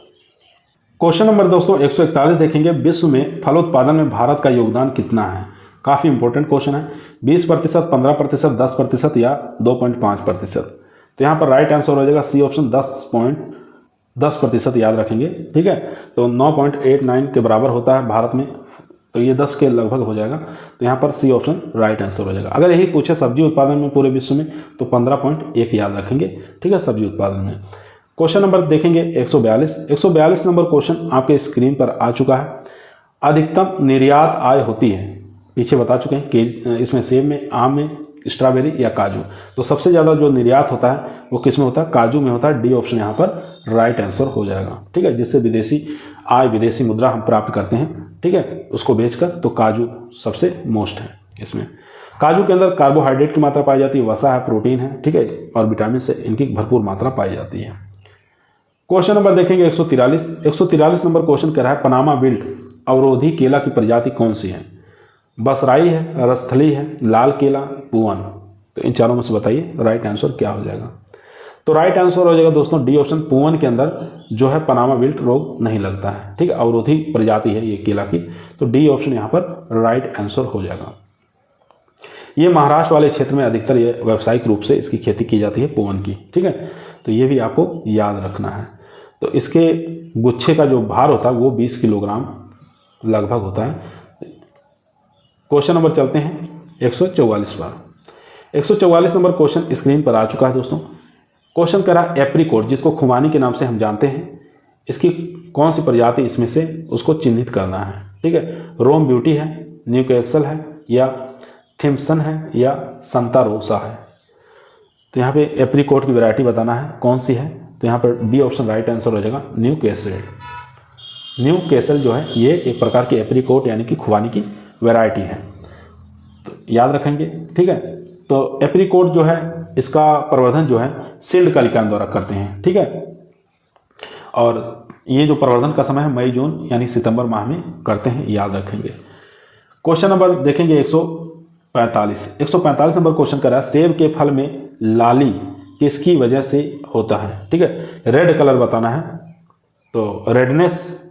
क्वेश्चन नंबर दोस्तों 141 देखेंगे, विश्व में फलोत्पादन में भारत का योगदान कितना है। काफ़ी इंपॉर्टेंट क्वेश्चन है। 20%, 15%, 10% या 2.5%। तो यहाँ पर राइट आंसर हो जाएगा सी ऑप्शन, 10% याद रखेंगे, ठीक है। तो 9.89 के बराबर होता है भारत में, तो ये 10 के लगभग हो जाएगा। तो यहाँ पर सी ऑप्शन राइट आंसर हो जाएगा। अगर यही पूछे सब्जी उत्पादन में पूरे विश्व में तो 15.1 याद रखेंगे, ठीक है, सब्जी उत्पादन में। क्वेश्चन नंबर देखेंगे 142 नंबर क्वेश्चन आपके स्क्रीन पर आ चुका है। अधिकतम निर्यात आय होती है, पीछे बता चुके हैं कि इसमें सेब में, आम में, स्ट्रॉबेरी या काजू। तो सबसे ज़्यादा जो निर्यात होता है वो किस में होता है, काजू में होता है। डी ऑप्शन यहाँ पर राइट आंसर हो जाएगा, ठीक है। जिससे विदेशी आय, विदेशी मुद्रा हम प्राप्त करते हैं, ठीक है, उसको बेचकर। तो काजू सबसे मोस्ट है इसमें। काजू के अंदर कार्बोहाइड्रेट की मात्रा पाई जाती है, वसा है, प्रोटीन है, ठीक है, और विटामिन से इनकी भरपूर मात्रा पाई जाती है। क्वेश्चन नंबर देखेंगे 143 नंबर क्वेश्चन कह रहा है पनामा विल्ट अवरोधी केला की प्रजाति कौन सी है। बसराई है, रसथली है, लाल केला, पुअन। तो इन चारों में से बताइए राइट आंसर क्या हो जाएगा। तो राइट आंसर हो जाएगा दोस्तों डी ऑप्शन, पुअन के अंदर जो है पनामा विल्ट रोग नहीं लगता है, ठीक है, अवरोधी प्रजाति है ये केला की। तो डी ऑप्शन यहाँ पर राइट आंसर हो जाएगा। ये महाराष्ट्र वाले क्षेत्र में अधिकतर ये व्यावसायिक रूप से इसकी खेती की जाती है, पुअन की, ठीक है। तो ये भी आपको याद रखना है। तो इसके गुच्छे का जो भार होता है वो 20 किलोग्राम लगभग होता है। क्वेश्चन नंबर चलते हैं 144 पर। 144 नंबर क्वेश्चन स्क्रीन पर आ चुका है दोस्तों। क्वेश्चन कह रहा है एप्रिकॉट, जिसको खुमानी के नाम से हम जानते हैं, इसकी कौन सी प्रजाति इसमें से उसको चिन्हित करना है, ठीक है। रोम ब्यूटी है, न्यूकैसल है, या थिम्पसन है, या संता रोसा है। तो यहाँ पे एप्रिकॉट की वैरायटी बताना है कौन सी है। तो यहाँ पर बी ऑप्शन राइट आंसर हो जाएगा, न्यूकैसल। न्यूकैसल जो है ये एक प्रकार की एप्रिकॉट यानी कि खुबानी की वैरायटी है, तो याद रखेंगे, ठीक है। तो एप्रिकॉट जो है इसका प्रवर्धन जो है सील्ड कलिकान द्वारा करते हैं, ठीक है। और ये जो प्रवर्धन का समय है मई जून यानी सितंबर माह में करते हैं, याद रखेंगे। क्वेश्चन नंबर देखेंगे 145 नंबर क्वेश्चन कर रहा है, सेब के फल में लाली किसकी वजह से होता है? ठीक है, रेड कलर बताना है। तो रेडनेस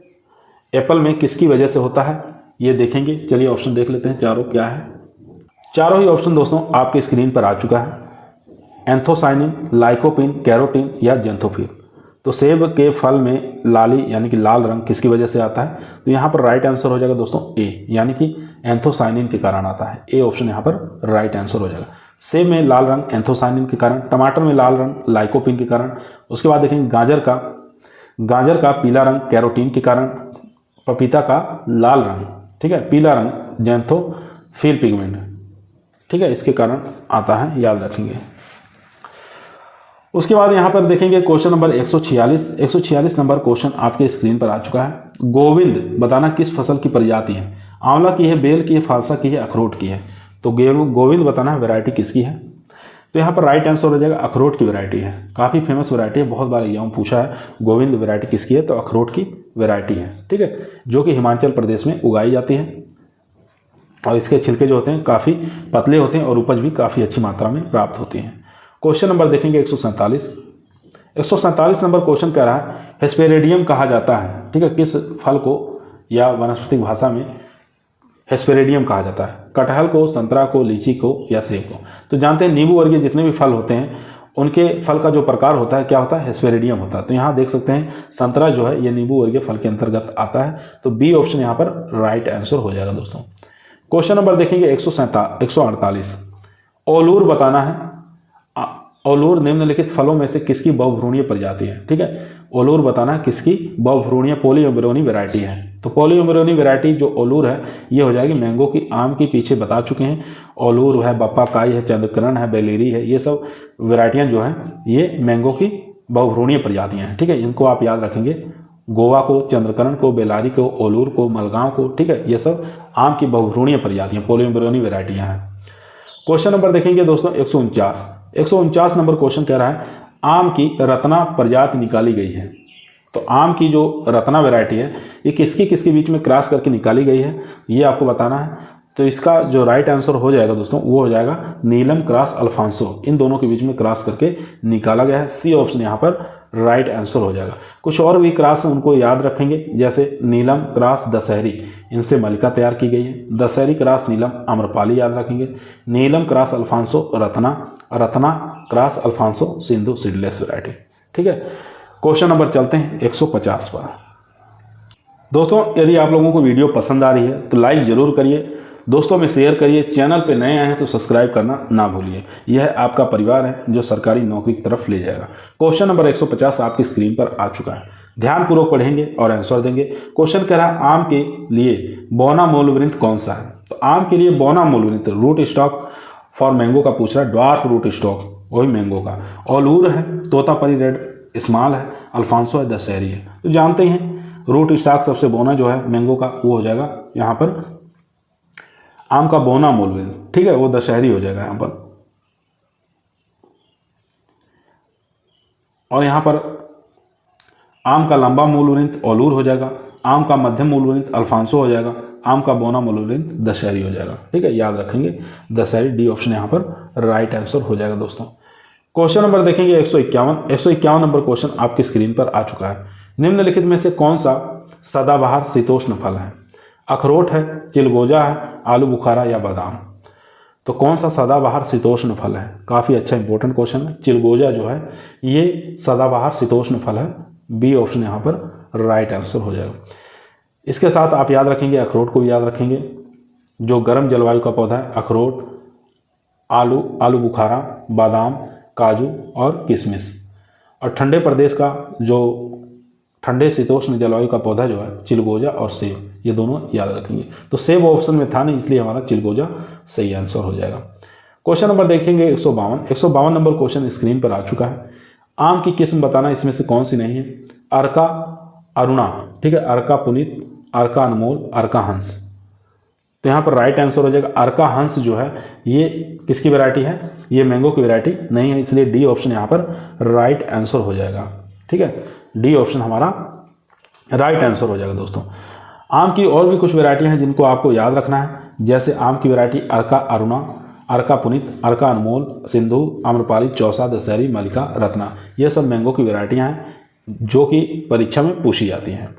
एप्पल में किसकी वजह से होता है ये देखेंगे। चलिए ऑप्शन देख लेते हैं चारों क्या है। चारों ही ऑप्शन दोस्तों आपके स्क्रीन पर आ चुका है, एंथोसाइनिन, लाइकोपिन, कैरोटीन या जेंथोफिल। तो सेब के फल में लाली यानी कि लाल रंग किसकी वजह से आता है? तो यहाँ पर राइट आंसर हो जाएगा दोस्तों ए, यानी कि एंथोसाइनिन के कारण आता है। ए ऑप्शन यहाँ पर राइट आंसर हो जाएगा। सेब में लाल रंग एंथोसाइनिन के कारण, टमाटर में लाल रंग लाइकोपिन के कारण। उसके बाद देखेंगे गाजर का पीला रंग कैरोटीन के कारण, पपीता का लाल रंग, ठीक है, पीला रंग जेंथोफिल पिगमेंट, ठीक है, इसके कारण आता है, याद रखेंगे। उसके बाद यहाँ पर देखेंगे क्वेश्चन नंबर 146 नंबर क्वेश्चन आपके स्क्रीन पर आ चुका है। गोविंद बताना किस फसल की प्रजाति है? आंवला की है, बेल की है, फालसा की है, अखरोट की है। तो गोविंद बताना है वैरायटी किसकी है? तो यहाँ पर राइट आंसर हो जाएगा अखरोट की वैरायटी है। काफ़ी फेमस वैरायटी है, बहुत बार एग्जाम पूछा है गोविंद वैरायटी किसकी है, तो अखरोट की वैरायटी है, ठीक है, जो कि हिमाचल प्रदेश में उगाई जाती है। और इसके छिलके जो होते हैं काफ़ी पतले होते हैं और उपज भी काफ़ी अच्छी मात्रा में प्राप्त होती है। क्वेश्चन नंबर देखेंगे 147 नंबर क्वेश्चन कह रहा है, हेस्पेरेडियम कहा जाता है, ठीक है, किस फल को या वनस्पतिक भाषा में हेस्पेरेडियम कहा जाता है? कटहल को, संतरा को, लीची को या सेब को? तो जानते हैं नींबू वर्गीय जितने भी फल होते हैं उनके फल का जो प्रकार होता है क्या होता है? हेस्पेरेडियम होता है। तो यहाँ देख सकते हैं संतरा जो है ये नींबू वर्गीय फल के अंतर्गत आता है। तो बी ऑप्शन यहाँ पर राइट आंसर हो जाएगा दोस्तों। क्वेश्चन नंबर देखेंगे 148, ओलूर बताना है। ओलूर निम्नलिखित फलों में से किसकी बहुभ्रूणीय प्रजाति है? ठीक है, ओलूर बताना है किसकी बहुभ्रूणीय पॉलीअम्बरोनी वैरायटी है। तो पॉलीअम्बरोनी वैरायटी जो ओलूर है ये हो जाएगी मैंगो की। आम की पीछे बता चुके हैं, ओलूर है, बप्पाकाई है, चंद्रकरण है, बेलेरी है, ये सब वैरायटियाँ जो हैं ये मैंगो की बहुभ्रूणीय प्रजातियाँ हैं, ठीक है, इनको आप याद रखेंगे। गोवा को, चंद्रकरण को, बेलारी को, ओलूर को, मलगांव को, ठीक है, ये सब आम की बहुभ्रूणीय प्रजातियाँ पॉलीअम्बरोनी वैरायटियाँ हैं। क्वेश्चन नंबर देखेंगे दोस्तों 149 नंबर क्वेश्चन कह रहा है, आम की रत्ना प्रजाति निकाली गई है। तो आम की जो रत्ना वैरायटी है ये किसके बीच में क्रॉस करके निकाली गई है ये आपको बताना है। तो इसका जो राइट आंसर हो जाएगा दोस्तों वो हो जाएगा नीलम क्रॉस अल्फांसो, इन दोनों के बीच में क्रॉस करके निकाला गया है। सी ऑप्शन यहाँ पर राइट आंसर हो जाएगा। कुछ और भी क्रॉस उनको याद रखेंगे, जैसे नीलम क्रॉस दशहरी, इनसे मलिका तैयार की गई है। दशहरी क्रॉस नीलम आम्रपाली याद रखेंगे। Neelam cross Alphonso Ratna cross Alphonso Sindhu seedless variety, ठीक है। क्वेश्चन नंबर चलते हैं 150 पर। दोस्तों यदि आप लोगों को वीडियो पसंद आ रही है तो लाइक जरूर करिए, दोस्तों में शेयर करिए, चैनल पे नए आए हैं तो सब्सक्राइब करना ना भूलिए। यह आपका परिवार है जो सरकारी नौकरी की तरफ ले जाएगा। क्वेश्चन नंबर 150 आपकी स्क्रीन पर आ चुका है, ध्यानपूर्वक पढ़ेंगे और आंसर देंगे। क्वेश्चन कह रहा है, आम के लिए बौना मूलवृंत कौन सा है? तो आम के लिए बौना मूलवृंत रूट स्टॉक फॉर मैंगो का पूछ रहा है, ड्वार्फ रूट स्टॉक वही मैंगो का। ओलूर है, तोतापरी रेड स्मॉल है, अल्फांसो है, दशहरी है। तो जानते हैं रूट स्टॉक सबसे बौना जो है मैंगो का वो हो जाएगा यहाँ पर आम का बौना मूलवृंत, ठीक है, वो दशहरी हो जाएगा यहाँ पर। और यहाँ पर आम का लंबा मूलवृंत ओलूर हो जाएगा, आम का मध्यम मूलवृंत अल्फांसो हो जाएगा, आम का बौना मूलवृंत दशहरी हो जाएगा, ठीक है, याद रखेंगे दशहरी। डी ऑप्शन यहाँ पर राइट आंसर हो जाएगा दोस्तों। क्वेश्चन नंबर देखेंगे 151 नंबर क्वेश्चन आपकी स्क्रीन पर आ चुका है। निम्नलिखित में से कौन सा सदाबहार शीतोष्ण फल है? अखरोट है, चिलगोजा है, आलू बुखारा या बादाम? तो कौन सा सदाबहार शीतोष्ण फल है? काफ़ी अच्छा इंपॉर्टेंट क्वेश्चन है। चिलगोजा जो है ये सदाबहार शीतोष्ण फल है। बी ऑप्शन यहाँ पर राइट आंसर हो जाएगा। इसके साथ आप याद रखेंगे अखरोट को भी याद रखेंगे, जो गर्म जलवायु का पौधा है। अखरोट, आलू बुखारा, बादाम, काजू और किशमिश। और ठंडे प्रदेश का जो ठंडे शीतोष्ण जलवायु का पौधा जो है चिलगोजा और सेब, ये दोनों याद रखेंगे। तो सेब ऑप्शन में था नहीं, इसलिए हमारा चिलगोजा सही आंसर हो जाएगा। क्वेश्चन नंबर देखेंगे 152 नंबर क्वेश्चन स्क्रीन पर आ चुका है। आम की किस्म बताना इसमें से कौन सी नहीं है? अर्का अरुणा, ठीक है, अर्का पुनीत, अर्का अनमोल, अर्का हंस। तो यहाँ पर राइट आंसर हो जाएगा अर्का हंस जो है ये किसकी वैरायटी है? ये मैंगो की वैरायटी नहीं है, इसलिए डी ऑप्शन यहाँ पर राइट आंसर हो जाएगा, ठीक है। डी ऑप्शन हमारा राइट आंसर हो जाएगा दोस्तों। आम की और भी कुछ वैरायटी हैं जिनको आपको याद रखना है। जैसे आम की वैरायटी अर्का अरुणा, अर्का पुनीत, अर्का अनमोल, सिंधु, आम्रपाली, चौसा, दशहरी, मलिका, रत्ना, ये सब मैंगो की वैरायटियाँ हैं जो कि परीक्षा में पूछी जाती हैं।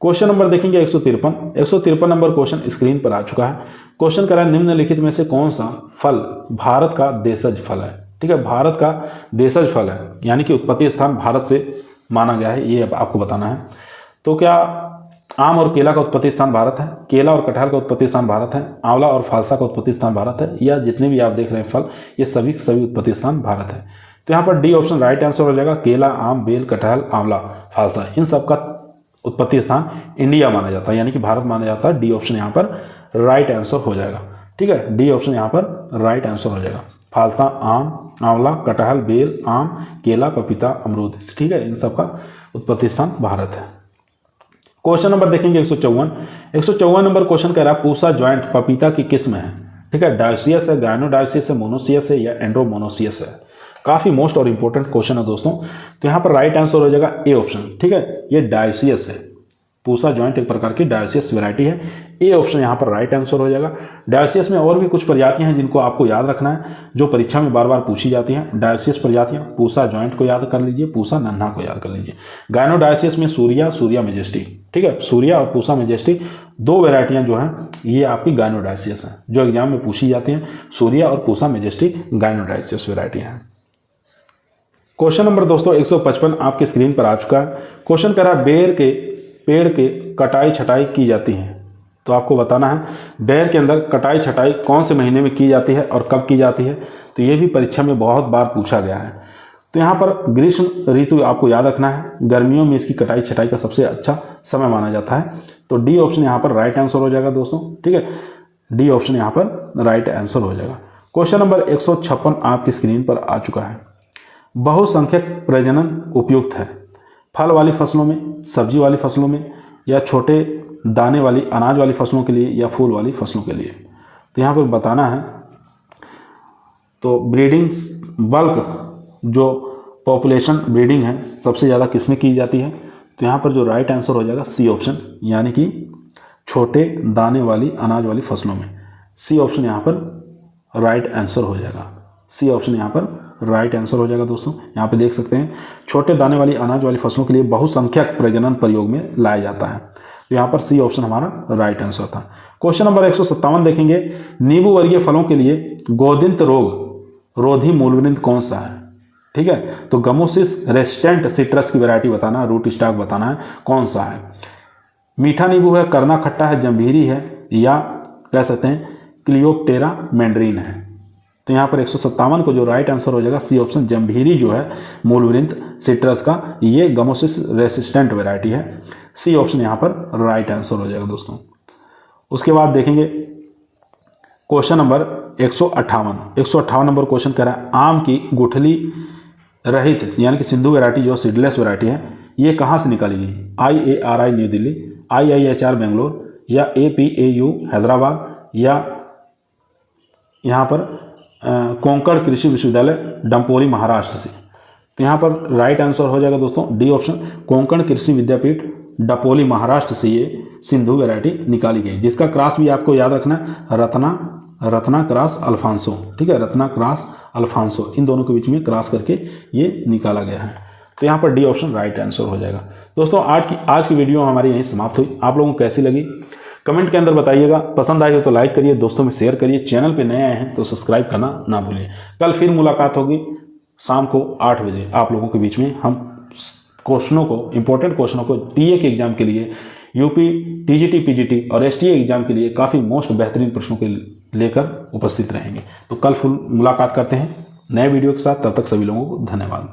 क्वेश्चन नंबर देखेंगे 153 नंबर क्वेश्चन स्क्रीन पर आ चुका है। क्वेश्चन कह रहा है निम्नलिखित में से कौन सा फल भारत का देशज फल है। ठीक है, भारत का देशज फल है, यानी कि उत्पत्ति स्थान भारत से माना गया है, ये अब आपको बताना है। तो क्या आम और केला का उत्पत्ति स्थान भारत है, केला और कटहल का उत्पत्ति स्थान भारत है, आंवला और फालसा का उत्पत्ति स्थान भारत है, या जितने भी आप देख रहे हैं फल ये सभी उत्पत्ति स्थान भारत है। तो यहाँ पर डी ऑप्शन राइट आंसर हो जाएगा। केला, आम, बेल, कटहल, आंवला, फालसा, इन सब का उत्पत्ति स्थान इंडिया माना जाता है, यानी कि भारत माना जाता है। डी ऑप्शन यहाँ पर राइट आंसर हो जाएगा। ठीक है, डी ऑप्शन यहाँ पर राइट आंसर हो जाएगा। फालसा, आम, आंवला, कटहल, बेल, आम, केला, पपीता, अमरूद, ठीक है, इन सब का उत्पत्ति स्थान भारत है। क्वेश्चन नंबर देखेंगे 154 नंबर क्वेश्चन कह रहा है पूसा ज्वाइंट पपीता की किस्म है। ठीक है, डायोसियस है, गायनोडायोसियस है, मोनोसियस है, या एंड्रोमोनोसियस है। काफी मोस्ट और इंपॉर्टेंट क्वेश्चन है दोस्तों। तो यहाँ पर राइट आंसर हो जाएगा ए ऑप्शन। ठीक है, ये डायोसियस है, पूसा ज्वाइंट एक प्रकार की डायोसियस वैरायटी है। ए ऑप्शन यहाँ पर राइट आंसर हो जाएगा। डायोसियस में और भी कुछ प्रजातियां हैं जिनको आपको याद रखना है, जो परीक्षा में बार बार पूछी जाती हैं। डायोसियस प्रजातियां, पूसा ज्वाइंट को याद कर लीजिए, पूसा नन्हा को याद कर लीजिए। गायनोडायोसियस में सूर्या, सूर्या मेजेस्टी, ठीक है, सूर्या और पूसा मेजेस्टी दो वेरायटियां जो हैं ये आपकी गायनोडायोसियस हैं, जो एग्जाम में पूछी जाती हैं। सूर्या और पूसा मेजेस्टी गायनोडायोसियस वेरायटियां हैं। क्वेश्चन नंबर दोस्तों 155 आपकी स्क्रीन पर आ चुका है। क्वेश्चन कह रहा है बेर के पेड़ के कटाई छटाई की जाती है। तो आपको बताना है बेर के अंदर कटाई छटाई कौन से महीने में की जाती है और कब की जाती है। तो ये भी परीक्षा में बहुत बार पूछा गया है। तो यहाँ पर ग्रीष्म ऋतु आपको याद रखना है, गर्मियों में इसकी कटाई छटाई का सबसे अच्छा समय माना जाता है। तो डी ऑप्शन यहाँ पर राइट आंसर हो जाएगा दोस्तों। ठीक है, डी ऑप्शन यहाँ पर राइट आंसर हो जाएगा। क्वेश्चन नंबर 156 आपकी स्क्रीन पर आ चुका है। बहुसंख्यक प्रजनन उपयुक्त है फल वाली फसलों में, सब्जी वाली फसलों में, या छोटे दाने वाली अनाज वाली फसलों के लिए, या फूल वाली फसलों के लिए। तो यहाँ पर बताना है। तो ब्रीडिंग बल्क जो पॉपुलेशन ब्रीडिंग है सबसे ज़्यादा किसमें की जाती है। तो यहाँ पर जो राइट आंसर हो जाएगा सी ऑप्शन, यानी कि छोटे दाने वाली अनाज वाली फसलों में। सी ऑप्शन यहाँ पर राइट आंसर हो जाएगा। सी ऑप्शन यहाँ पर राइट आंसर हो जाएगा दोस्तों। यहाँ पे देख सकते हैं छोटे दाने वाली अनाज वाली फसलों के लिए बहुसंख्यक प्रजनन प्रयोग में लाया जाता है। तो यहाँ पर सी ऑप्शन हमारा राइट आंसर था। क्वेश्चन नंबर 157 देखेंगे। नींबू वर्गीय फलों के लिए गोदिंत रोग रोधी मूलवृंत कौन सा है। ठीक है, तो गमोसिस रेसिस्टेंट सिट्रस की वैरायटी बताना है, रूट स्टॉक बताना है कौन सा है। मीठा नींबू है, करना खट्टा है, जम्भीरी है, या कह सकते हैं क्लियोप्टेरा मैंड्रीन है। तो यहाँ पर 157 को जो राइट आंसर हो जाएगा सी ऑप्शन, जम्भीरी जो है मूलवृंत सिट्रस का, ये गमोसिस रेसिस्टेंट वैरायटी है। सी ऑप्शन यहाँ पर राइट आंसर हो जाएगा दोस्तों। उसके बाद देखेंगे क्वेश्चन नंबर 158 नंबर क्वेश्चन कह रहा है आम की गुठली रहित यानी कि सिंधु वैरायटी जो सीडलेस वैरायटी है ये कहाँ से निकाली गई। IARI new Delhi, IIHR Bangalore, या APAU हैदराबाद, या यहाँ पर कोंकण कृषि विश्वविद्यालय डंपोरी महाराष्ट्र से। तो यहाँ पर राइट आंसर हो जाएगा दोस्तों डी ऑप्शन, कोंकण कृषि विद्यापीठ डपोली महाराष्ट्र से ये सिंधु वैरायटी निकाली गई, जिसका क्रॉस भी आपको याद रखना है रत्ना क्रॉस अल्फांसो। ठीक है, रत्ना क्रॉस अल्फांसो, इन दोनों के बीच में क्रॉस करके ये निकाला गया है। तो यहाँ पर डी ऑप्शन राइट आंसर हो जाएगा दोस्तों। आज की वीडियो हमारी यहीं समाप्त हुई। आप लोगों को कैसी लगी कमेंट के अंदर बताइएगा। पसंद आई हो तो लाइक करिए, दोस्तों में शेयर करिए, चैनल पे नए आए हैं तो सब्सक्राइब करना ना भूलिए। कल फिर मुलाकात होगी शाम को 8 बजे आप लोगों के बीच में। हम क्वेश्चनों को, इंपॉर्टेंट क्वेश्चनों को टीए के एग्जाम के लिए, यूपी, टीजीटी, पीजीटी और एसटीए एग्जाम के लिए काफ़ी मोस्ट बेहतरीन प्रश्नों के लेकर उपस्थित रहेंगे। तो कल फिर मुलाकात करते हैं नए वीडियो के साथ। तब तक सभी लोगों को धन्यवाद।